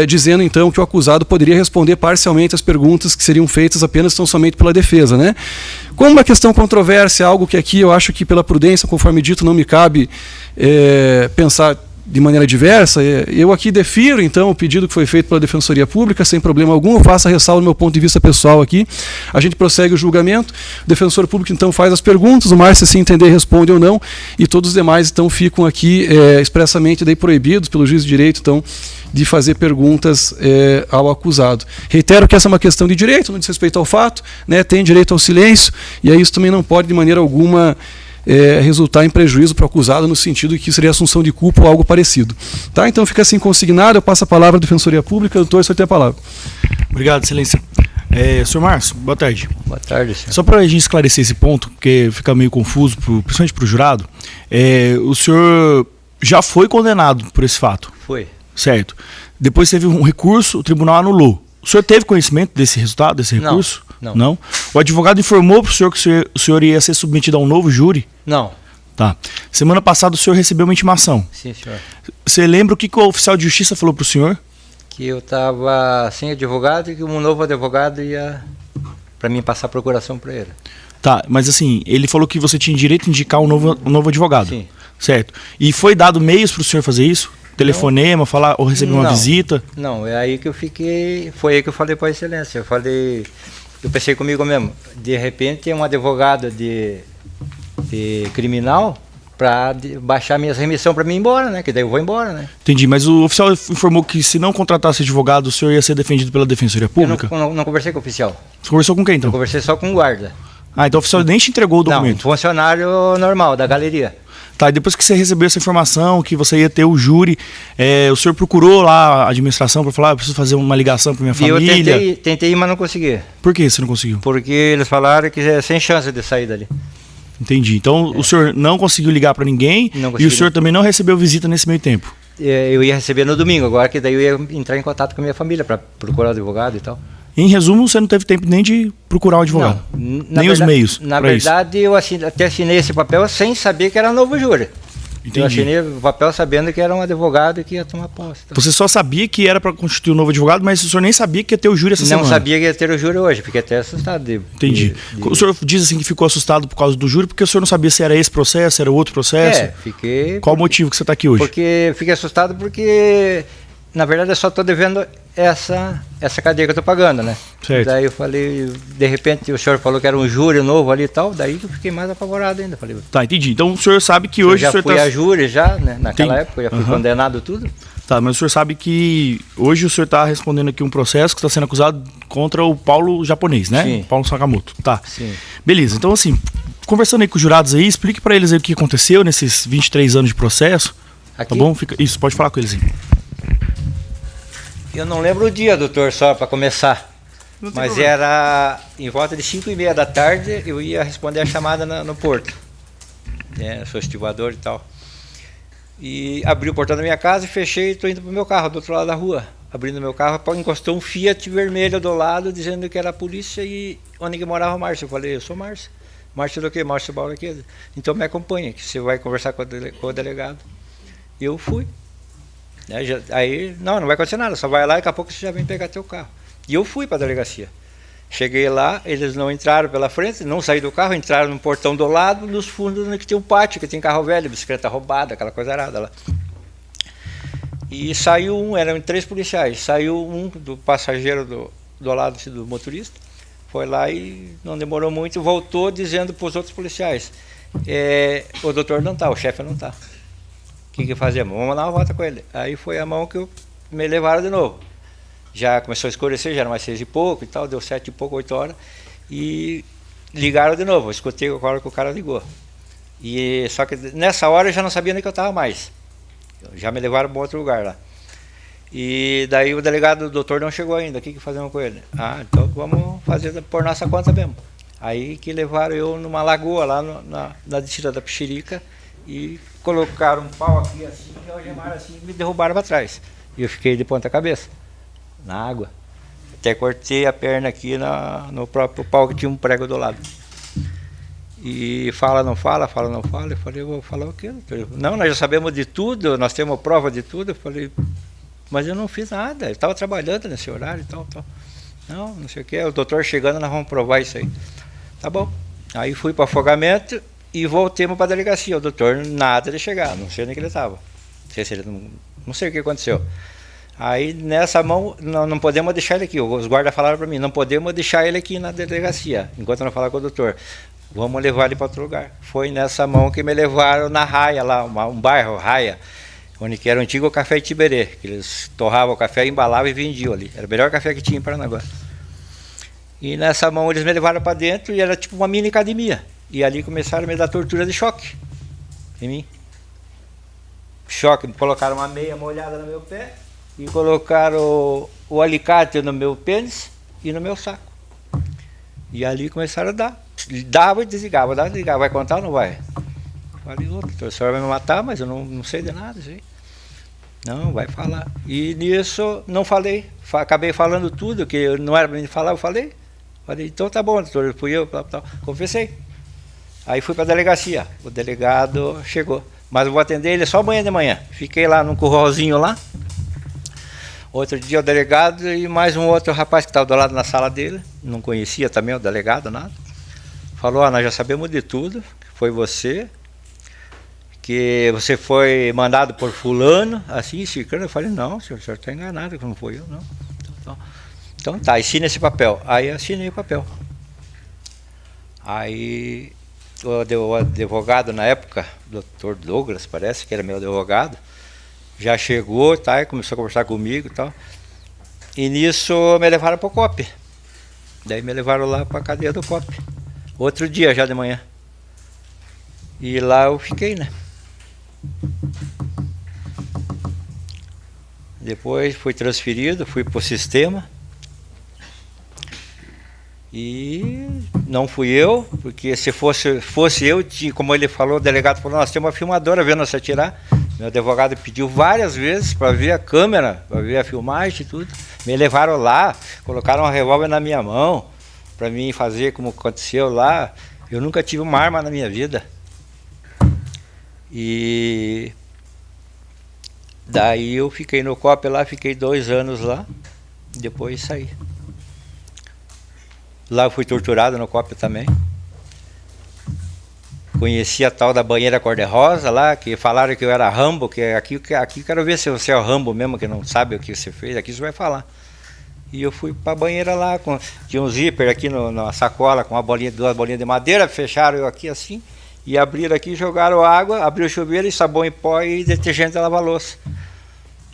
dizendo então que o acusado poderia responder parcialmente as perguntas que seriam feitas apenas tão somente pela defesa. Como uma questão controversa, algo que aqui eu acho que pela prudência, conforme dito, não me cabe pensar de maneira diversa, eu aqui defiro então o pedido que foi feito pela Defensoria Pública, sem problema algum, eu faço a ressalva do meu ponto de vista pessoal aqui, a gente prossegue o julgamento, o defensor público então faz as perguntas, o Márcio, se entender, responde ou não, e todos os demais então ficam aqui expressamente daí proibidos pelo juiz de direito, então, de fazer perguntas ao acusado. Reitero que essa é uma questão de direito, não diz respeito ao fato, tem direito ao silêncio, e aí isso também não pode de maneira alguma resultar em prejuízo para o acusado, no sentido de que seria assunção de culpa ou algo parecido. Tá? Então fica assim consignado, eu passo a palavra à Defensoria Pública, doutor, o senhor tem a palavra. Obrigado, excelência. Senhor Márcio, boa tarde. Boa tarde, senhor. Só para a gente esclarecer esse ponto, porque fica meio confuso, principalmente para o jurado, o senhor já foi condenado por esse fato? Foi. Certo. Depois teve um recurso, o tribunal anulou. O senhor teve conhecimento desse resultado, desse recurso? Não. O advogado informou para o senhor que o senhor ia ser submetido a um novo júri? Não. Tá. Semana passada o senhor recebeu uma intimação. Sim, senhor. Você lembra o que o oficial de justiça falou para o senhor? Que eu estava sem advogado e que um novo advogado ia para mim passar a procuração para ele. Tá, mas assim, ele falou que você tinha direito de indicar um novo advogado. Sim. Certo. E foi dado meios para o senhor fazer isso? Telefonema, falar ou receber uma visita? Não, é aí que eu fiquei. Foi aí que eu falei para a excelência. Eu pensei comigo mesmo, de repente um advogado de criminal para baixar minhas remissão para mim ir embora, que daí eu vou embora, Entendi, mas o oficial informou que se não contratasse advogado, o senhor ia ser defendido pela Defensoria Pública? Eu não conversei com o oficial. Você conversou com quem então? Eu conversei só com o guarda. Então o oficial nem te entregou o documento? Não, funcionário normal, da galeria. Tá, e depois que você recebeu essa informação, que você ia ter o júri, o senhor procurou lá a administração para falar, preciso fazer uma ligação para minha família? Eu tentei, mas não consegui. Por que você não conseguiu? Porque eles falaram que é sem chance de sair dali. Entendi. Então o senhor não conseguiu ligar para ninguém e o senhor também não recebeu visita nesse meio tempo? Eu ia receber no domingo, agora que daí eu ia entrar em contato com a minha família para procurar o advogado e tal. Em resumo, você não teve tempo nem de procurar um advogado? Não, nem os meios? Na verdade, eu até assinei esse papel sem saber que era novo júri. Entendi. Eu assinei o papel sabendo que era um advogado que ia tomar posse. Então. Você só sabia que era para constituir um novo advogado, mas o senhor nem sabia que ia ter o júri essa semana? Não sabia que ia ter o júri hoje, fiquei até assustado. Entendi. O senhor diz assim que ficou assustado por causa do júri, porque o senhor não sabia se era esse processo, se era outro processo? Fiquei... Qual o motivo que você está aqui hoje? Porque fiquei assustado porque, na verdade, eu só estou devendo essa cadeia que eu estou pagando, né? Certo. Daí eu falei, de repente o senhor falou que era um júri novo ali e tal, daí eu fiquei mais apavorado ainda. Falei, tá, entendi. Então o senhor sabe que hoje já o senhor fui a júri já, né? Naquela época, eu já fui condenado tudo. Tá, mas o senhor sabe que hoje o senhor está respondendo aqui um processo que está sendo acusado contra o Paulo japonês, né? Sim. Paulo Sakamoto. Tá. Sim. Beleza, então assim, conversando aí com os jurados aí, explique para eles aí o que aconteceu nesses 23 anos de processo. Aqui? Tá bom? Isso, pode falar com eles aí. Eu não lembro o dia, doutor, só para começar. Mas problema. Era em volta de 5h30 da tarde, eu ia responder a chamada no porto. Sou estivador e tal. E abri o portão da minha casa e fechei e estou indo para o meu carro, do outro lado da rua. Abrindo meu carro, encostou um Fiat vermelho do lado, dizendo que era a polícia e onde que morava o Márcio. Eu falei, eu sou Márcio. Márcio do quê? Márcio Baura aqui. Então me acompanha, que você vai conversar com o delegado. E eu fui. Aí, não vai acontecer nada, só vai lá e daqui a pouco você já vem pegar teu carro. E eu fui para a delegacia. Cheguei lá, eles não entraram pela frente, não saí do carro, entraram no portão do lado, nos fundos que tinha um pátio, que tem carro velho, bicicleta roubada, aquela coisa arada lá. E saiu eram 3 policiais, saiu um do passageiro do lado do motorista, foi lá e não demorou muito, voltou dizendo para os outros policiais, o doutor não está, o chefe não está. O que fazemos? Vamos dar uma volta com ele. Aí foi a mão que me levaram de novo. Já começou a escurecer, já era mais 6 e pouco e tal, deu 7 e pouco, 8 horas. E ligaram de novo, eu escutei a hora que o cara ligou. Só que nessa hora eu já não sabia nem que eu estava mais. Já me levaram para outro lugar lá. E daí o delegado, o doutor não chegou ainda, o que fazemos com ele? Então vamos fazer por nossa conta mesmo. Aí que levaram eu numa lagoa lá na descida da Pixirica e colocaram um pau aqui assim, e algemaram assim e me derrubaram para trás. E eu fiquei de ponta cabeça, na água. Até cortei a perna aqui no próprio pau que tinha um prego do lado. E fala, não fala. Eu falei, eu vou falar o quê? Não, nós já sabemos de tudo, nós temos prova de tudo. Eu falei, mas eu não fiz nada, eu estava trabalhando nesse horário e tal. Não sei o quê. O doutor chegando, nós vamos provar isso aí. Tá bom. Aí fui para afogamento e voltemos para a delegacia. O doutor nada de chegar, não sei onde que ele estava. Não sei o que aconteceu. Aí nessa mão, não podemos deixar ele aqui. Os guardas falaram para mim, não podemos deixar ele aqui na delegacia, enquanto não falar com o doutor. Vamos levar ele para outro lugar. Foi nessa mão que me levaram na Raia, lá, um bairro, Raia, onde que era o antigo café Tiberê, que eles torravam o café, embalavam e vendiam ali. Era o melhor café que tinha em Paranaguá. E nessa mão eles me levaram para dentro e era tipo uma mini academia. E ali começaram a me dar tortura de choque em mim. Choque, colocaram uma meia molhada no meu pé e colocaram o alicate no meu pênis e no meu saco. E ali começaram a dar. Dava e desligava, vai contar ou não vai? Falei, doutor, o senhor vai me matar, mas eu não sei de nada, isso aí. Não, vai falar. E nisso não falei, acabei falando tudo, que não era para mim falar, eu falei. Falei, então tá bom, doutor, fui eu, tal. Confessei. Aí fui para a delegacia, o delegado chegou. Mas eu vou atender ele só amanhã de manhã. Fiquei lá num curralzinho lá. Outro dia o delegado e mais um outro rapaz que estava do lado na sala dele, não conhecia também o delegado, nada. Falou, nós já sabemos de tudo, que foi você, que você foi mandado por fulano, assim, ciclano. Eu falei, não, senhor está enganado, que não foi eu, não. Então tá, assina esse papel. Aí eu assinei o papel. Aí o advogado na época, o Dr. Douglas, parece que era meu advogado, já chegou, tá, e começou a conversar comigo e tal. E nisso me levaram para o COP. Daí me levaram lá para a cadeia do COP. Outro dia já de manhã. E lá eu fiquei, né? Depois fui transferido, fui para o sistema. E não fui eu, porque se fosse eu, como ele falou, o delegado falou, nós temos uma filmadora vendo você atirar. Meu advogado pediu várias vezes para ver a câmera, para ver a filmagem e tudo. Me levaram lá, colocaram um revólver na minha mão, para mim fazer como aconteceu lá. Eu nunca tive uma arma na minha vida. E daí eu fiquei no COP lá, fiquei 2 anos lá, depois saí. Lá eu fui torturado no COP também. Conheci a tal da banheira cor-de-rosa lá, que falaram que eu era Rambo, que aqui eu quero ver se você é o Rambo mesmo, que não sabe o que você fez, aqui você vai falar. E eu fui para a banheira lá, tinha um zíper aqui na sacola, com 2 bolinhas de madeira, fecharam eu aqui assim, e abriram aqui, jogaram água, abriu o chuveiro, e sabão em pó e detergente de lavar louça.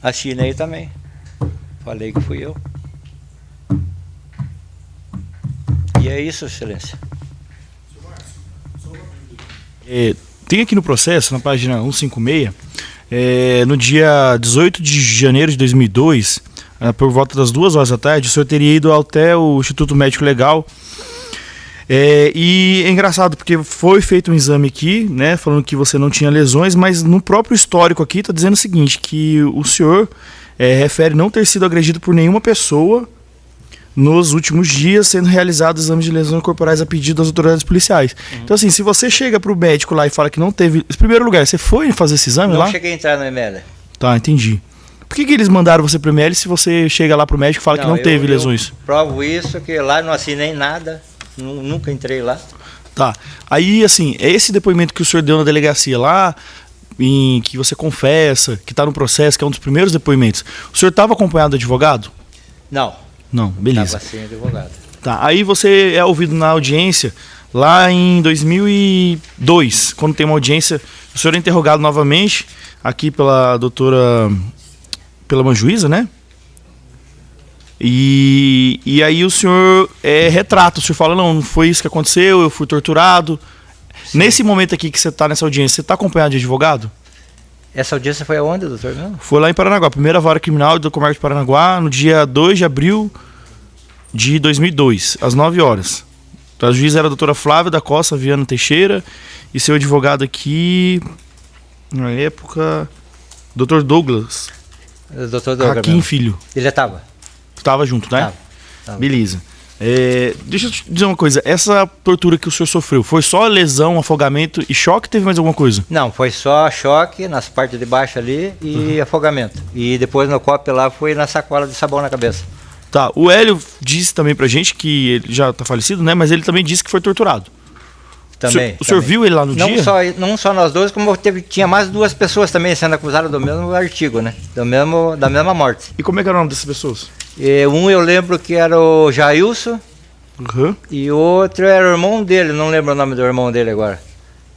Assinei também. Falei que fui eu. E é isso, excelência. Tem aqui no processo, na página 156, no dia 18 de janeiro de 2002, por volta das 2 horas da tarde, o senhor teria ido até o Instituto Médico Legal. E é engraçado, porque foi feito um exame aqui, né, falando que você não tinha lesões, mas no próprio histórico aqui está dizendo o seguinte, que o senhor refere não ter sido agredido por nenhuma pessoa nos últimos dias, sendo realizados exames de lesões corporais a pedido das autoridades policiais. Então, assim, se você chega pro médico lá e fala que não teve... Em primeiro lugar, você foi fazer esse exame lá? Não cheguei a entrar no ML. Tá, entendi. Por que eles mandaram você pro ML se você chega lá pro médico e fala que não teve lesões? Eu provo isso, que lá não assinei nada, nunca entrei lá. Tá. Aí, assim, esse depoimento que o senhor deu na delegacia lá, em que você confessa, que tá no processo, que é um dos primeiros depoimentos, o senhor estava acompanhado do advogado? Não, beleza. Estava sem advogado. Tá, aí você é ouvido na audiência lá em 2002, quando tem uma audiência, o senhor é interrogado novamente aqui pela uma juíza, né? E aí o senhor retrata, o senhor fala, não foi isso que aconteceu, eu fui torturado. Sim. Nesse momento aqui que você está nessa audiência, você está acompanhado de advogado? Essa audiência foi aonde, doutor? Não? Foi lá em Paranaguá, primeira vara criminal do Comércio de Paranaguá, no dia 2 de abril de 2002, às 9 horas. Então, a juíza era a doutora Flávia da Costa Viana Teixeira e seu advogado aqui, na época, doutor Douglas. Doutor Douglas. Hakim Filho. Ele já estava? Estava junto, né? Tava. Beleza. Deixa eu te dizer uma coisa, essa tortura que o senhor sofreu, foi só lesão, afogamento e choque, teve mais alguma coisa? Não, foi só choque nas partes de baixo ali e afogamento. E depois no COP lá foi na sacola de sabão na cabeça. Tá, o Hélio disse também pra gente que ele já tá falecido, né? Mas ele também disse que foi torturado. Também. O senhor viu ele lá no dia? Não só nós dois, como tinha mais 2 pessoas também sendo acusadas do mesmo artigo, né? Da mesma morte. E como é que era o nome dessas pessoas? Um eu lembro que era o Jailson, e o outro era o irmão dele, não lembro o nome do irmão dele agora.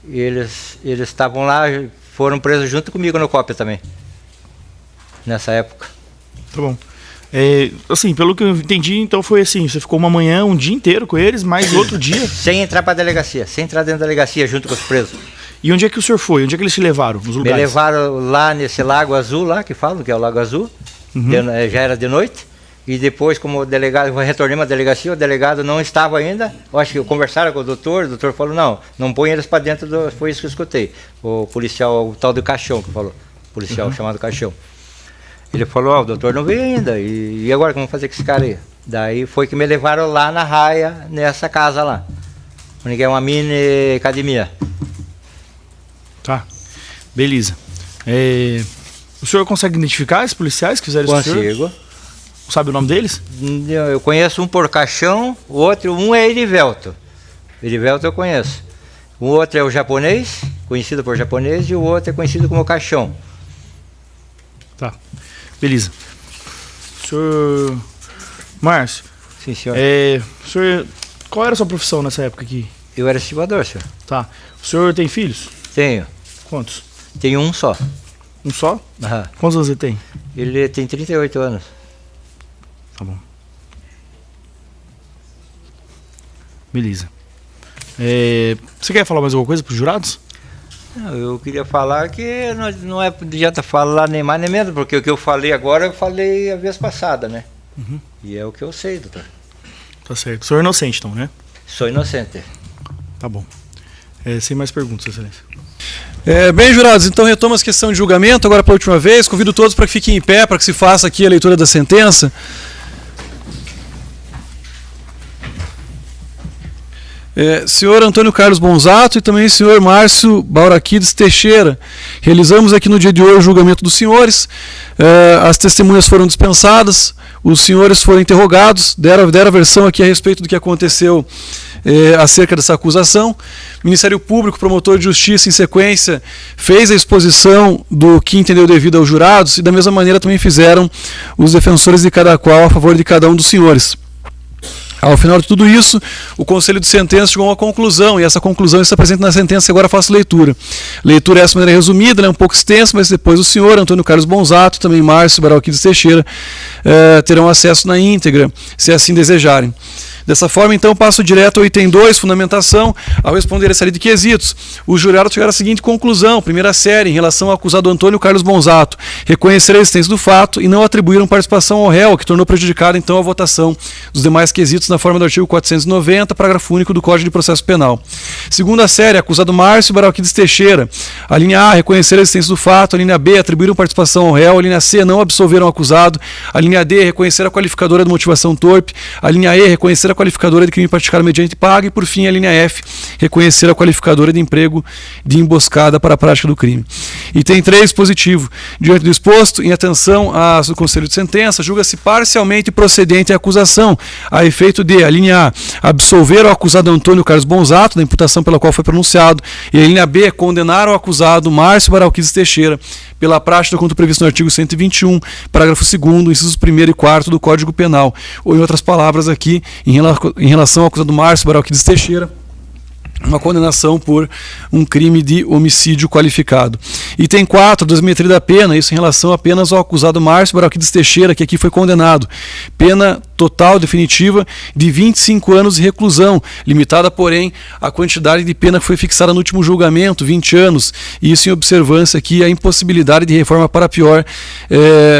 Eles estavam lá, foram presos junto comigo no COP também, nessa época. Tá bom. Assim, pelo que eu entendi, então foi assim, você ficou uma manhã, um dia inteiro com eles, mais outro dia... Sem entrar pra delegacia, sem entrar dentro da delegacia junto com os presos. E onde é que o senhor foi? Onde é que eles te levaram? Nos lugares? Me levaram lá nesse Lago Azul lá, que falam que é o Lago Azul, já era de noite. E depois, como o delegado, eu retornei à delegacia, o delegado não estava ainda. Eu acho que conversaram com o doutor falou, não põe eles para dentro, foi isso que eu escutei. O policial, o tal do Caixão, que falou, policial chamado Caixão. Ele falou, o doutor não veio ainda, e agora o que vamos fazer com esse cara aí? Daí foi que me levaram lá na raia, nessa casa lá, onde é uma mini academia. Tá, beleza. O senhor consegue identificar esses policiais que fizeram isso? Consigo. Sabe o nome deles? Eu conheço um por Caixão, um é Erivelto. Erivelto eu conheço. O outro é o japonês, conhecido por japonês, e o outro é conhecido como Caixão. Tá, beleza. Senhor Márcio. Sim, senhor. Senhor, qual era a sua profissão nessa época aqui? Eu era estivador, senhor. Tá. O senhor tem filhos? Tenho. Quantos? Tenho um só. Um só? Aham. Quantos anos ele tem? Ele tem 38 anos. Tá bom. Beleza. Você quer falar mais alguma coisa para os jurados? Eu queria falar que não adianta falar nem mais nem menos, porque o que eu falei agora eu falei a vez passada, né? Uhum. E é o que eu sei, doutor. Tá certo. O senhor é inocente, então, né? Sou inocente. Tá bom. Sem mais perguntas, excelência. Bem, jurados, então retoma a questão de julgamento, agora pela última vez. Convido todos para que fiquem em pé, para que se faça aqui a leitura da sentença. Senhor Antônio Carlos Bonzato e também senhor Márcio Bauraquides Teixeira. Realizamos aqui no dia de hoje o julgamento dos senhores. As testemunhas foram dispensadas, os senhores foram interrogados, deram a versão aqui a respeito do que aconteceu acerca dessa acusação. O Ministério Público, promotor de justiça, em sequência, fez a exposição do que entendeu devido aos jurados e da mesma maneira também fizeram os defensores de cada qual a favor de cada um dos senhores. Ao final de tudo isso, o Conselho de Sentença chegou a uma conclusão, e essa conclusão está presente na sentença, agora faço leitura. Leitura essa maneira resumida, ela é um pouco extensa, mas depois o senhor Antônio Carlos Bonzato, também Márcio Bauraquides Teixeira, terão acesso na íntegra, se assim desejarem. Dessa forma, então, passo direto ao item 2, fundamentação. Ao responder essa série de quesitos, os jurados chegaram à seguinte conclusão: primeira série, em relação ao acusado Antônio Carlos Bonzato, reconhecer a existência do fato e não atribuíram participação ao réu, que tornou prejudicada, então, a votação dos demais quesitos na forma do artigo 490, parágrafo único do Código de Processo Penal. Segunda série, acusado Márcio Bauraquides Teixeira. A linha A, reconhecer a existência do fato. A linha B, atribuíram participação ao réu. A linha C, não absolveram o acusado. A linha D, reconhecer a qualificadora de motivação torpe. A linha E, reconhecer a qualificadora de crime praticado mediante paga. E, por fim, a linha F, reconhecer a qualificadora de emprego de emboscada para a prática do crime. Item 3, positivo. Diante do exposto, em atenção ao Conselho de Sentença, julga-se parcialmente procedente a acusação, a efeito de, a linha A, absolver o acusado Antônio Carlos Bonzato, da imputação pela qual foi pronunciado, e a linha B, condenar o acusado Márcio Bauraquides Teixeira pela prática quanto previsto no artigo 121, parágrafo 2º, incisos 1º e 4º do Código Penal. Ou, em outras palavras, aqui, em relação ao acusado Márcio Bauraquides Teixeira, uma condenação por um crime de homicídio qualificado. Item 4, dosimetria da pena, isso em relação apenas ao acusado Márcio Bauraquides Teixeira, que aqui foi condenado. Pena total definitiva de 25 anos de reclusão, limitada, porém, à quantidade de pena que foi fixada no último julgamento, 20 anos, e isso em observância aqui a impossibilidade de reforma para pior,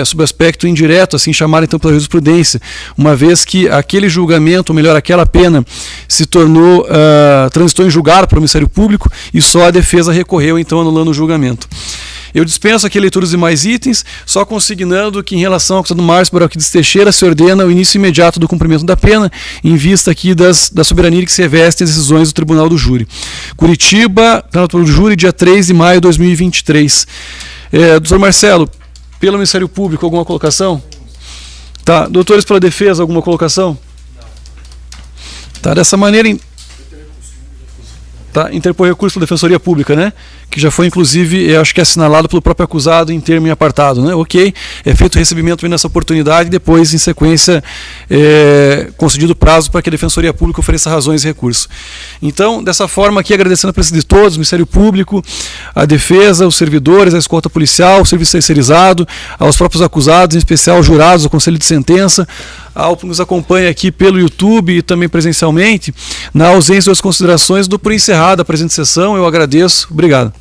sob aspecto indireto, assim chamado então pela jurisprudência, uma vez que aquele julgamento, ou melhor, aquela pena, se tornou, transitou em julgado pelo Ministério Público e só a defesa recorreu, então, anulando o julgamento. Eu dispenso aqui a leitura dos demais itens, só consignando que, em relação ao acusado Márcio Bauraquides Teixeira, se ordena o início imediato do cumprimento da pena, em vista aqui da soberania que se reveste as decisões do Tribunal do Júri. Curitiba, Tribunal do Júri, dia 3 de maio de 2023. Doutor Marcelo, pelo Ministério Público, alguma colocação? Tá. Doutores pela defesa, alguma colocação? Tá. Dessa maneira... Tá, interpor recurso pela Defensoria Pública, né? Que já foi, inclusive, eu acho que assinalado pelo próprio acusado em termo e apartado, né? Ok, é feito o recebimento nessa oportunidade e depois, em sequência, concedido prazo para que a Defensoria Pública ofereça razões e recurso. Então, dessa forma aqui, agradecendo a presença de todos, o Ministério Público, a Defesa, os servidores, a escolta policial, o serviço terceirizado, aos próprios acusados, em especial aos jurados, ao Conselho de Sentença, ao que nos acompanha aqui pelo YouTube e também presencialmente. Na ausência das considerações, dou por encerrada a presente sessão. Eu agradeço. Obrigado.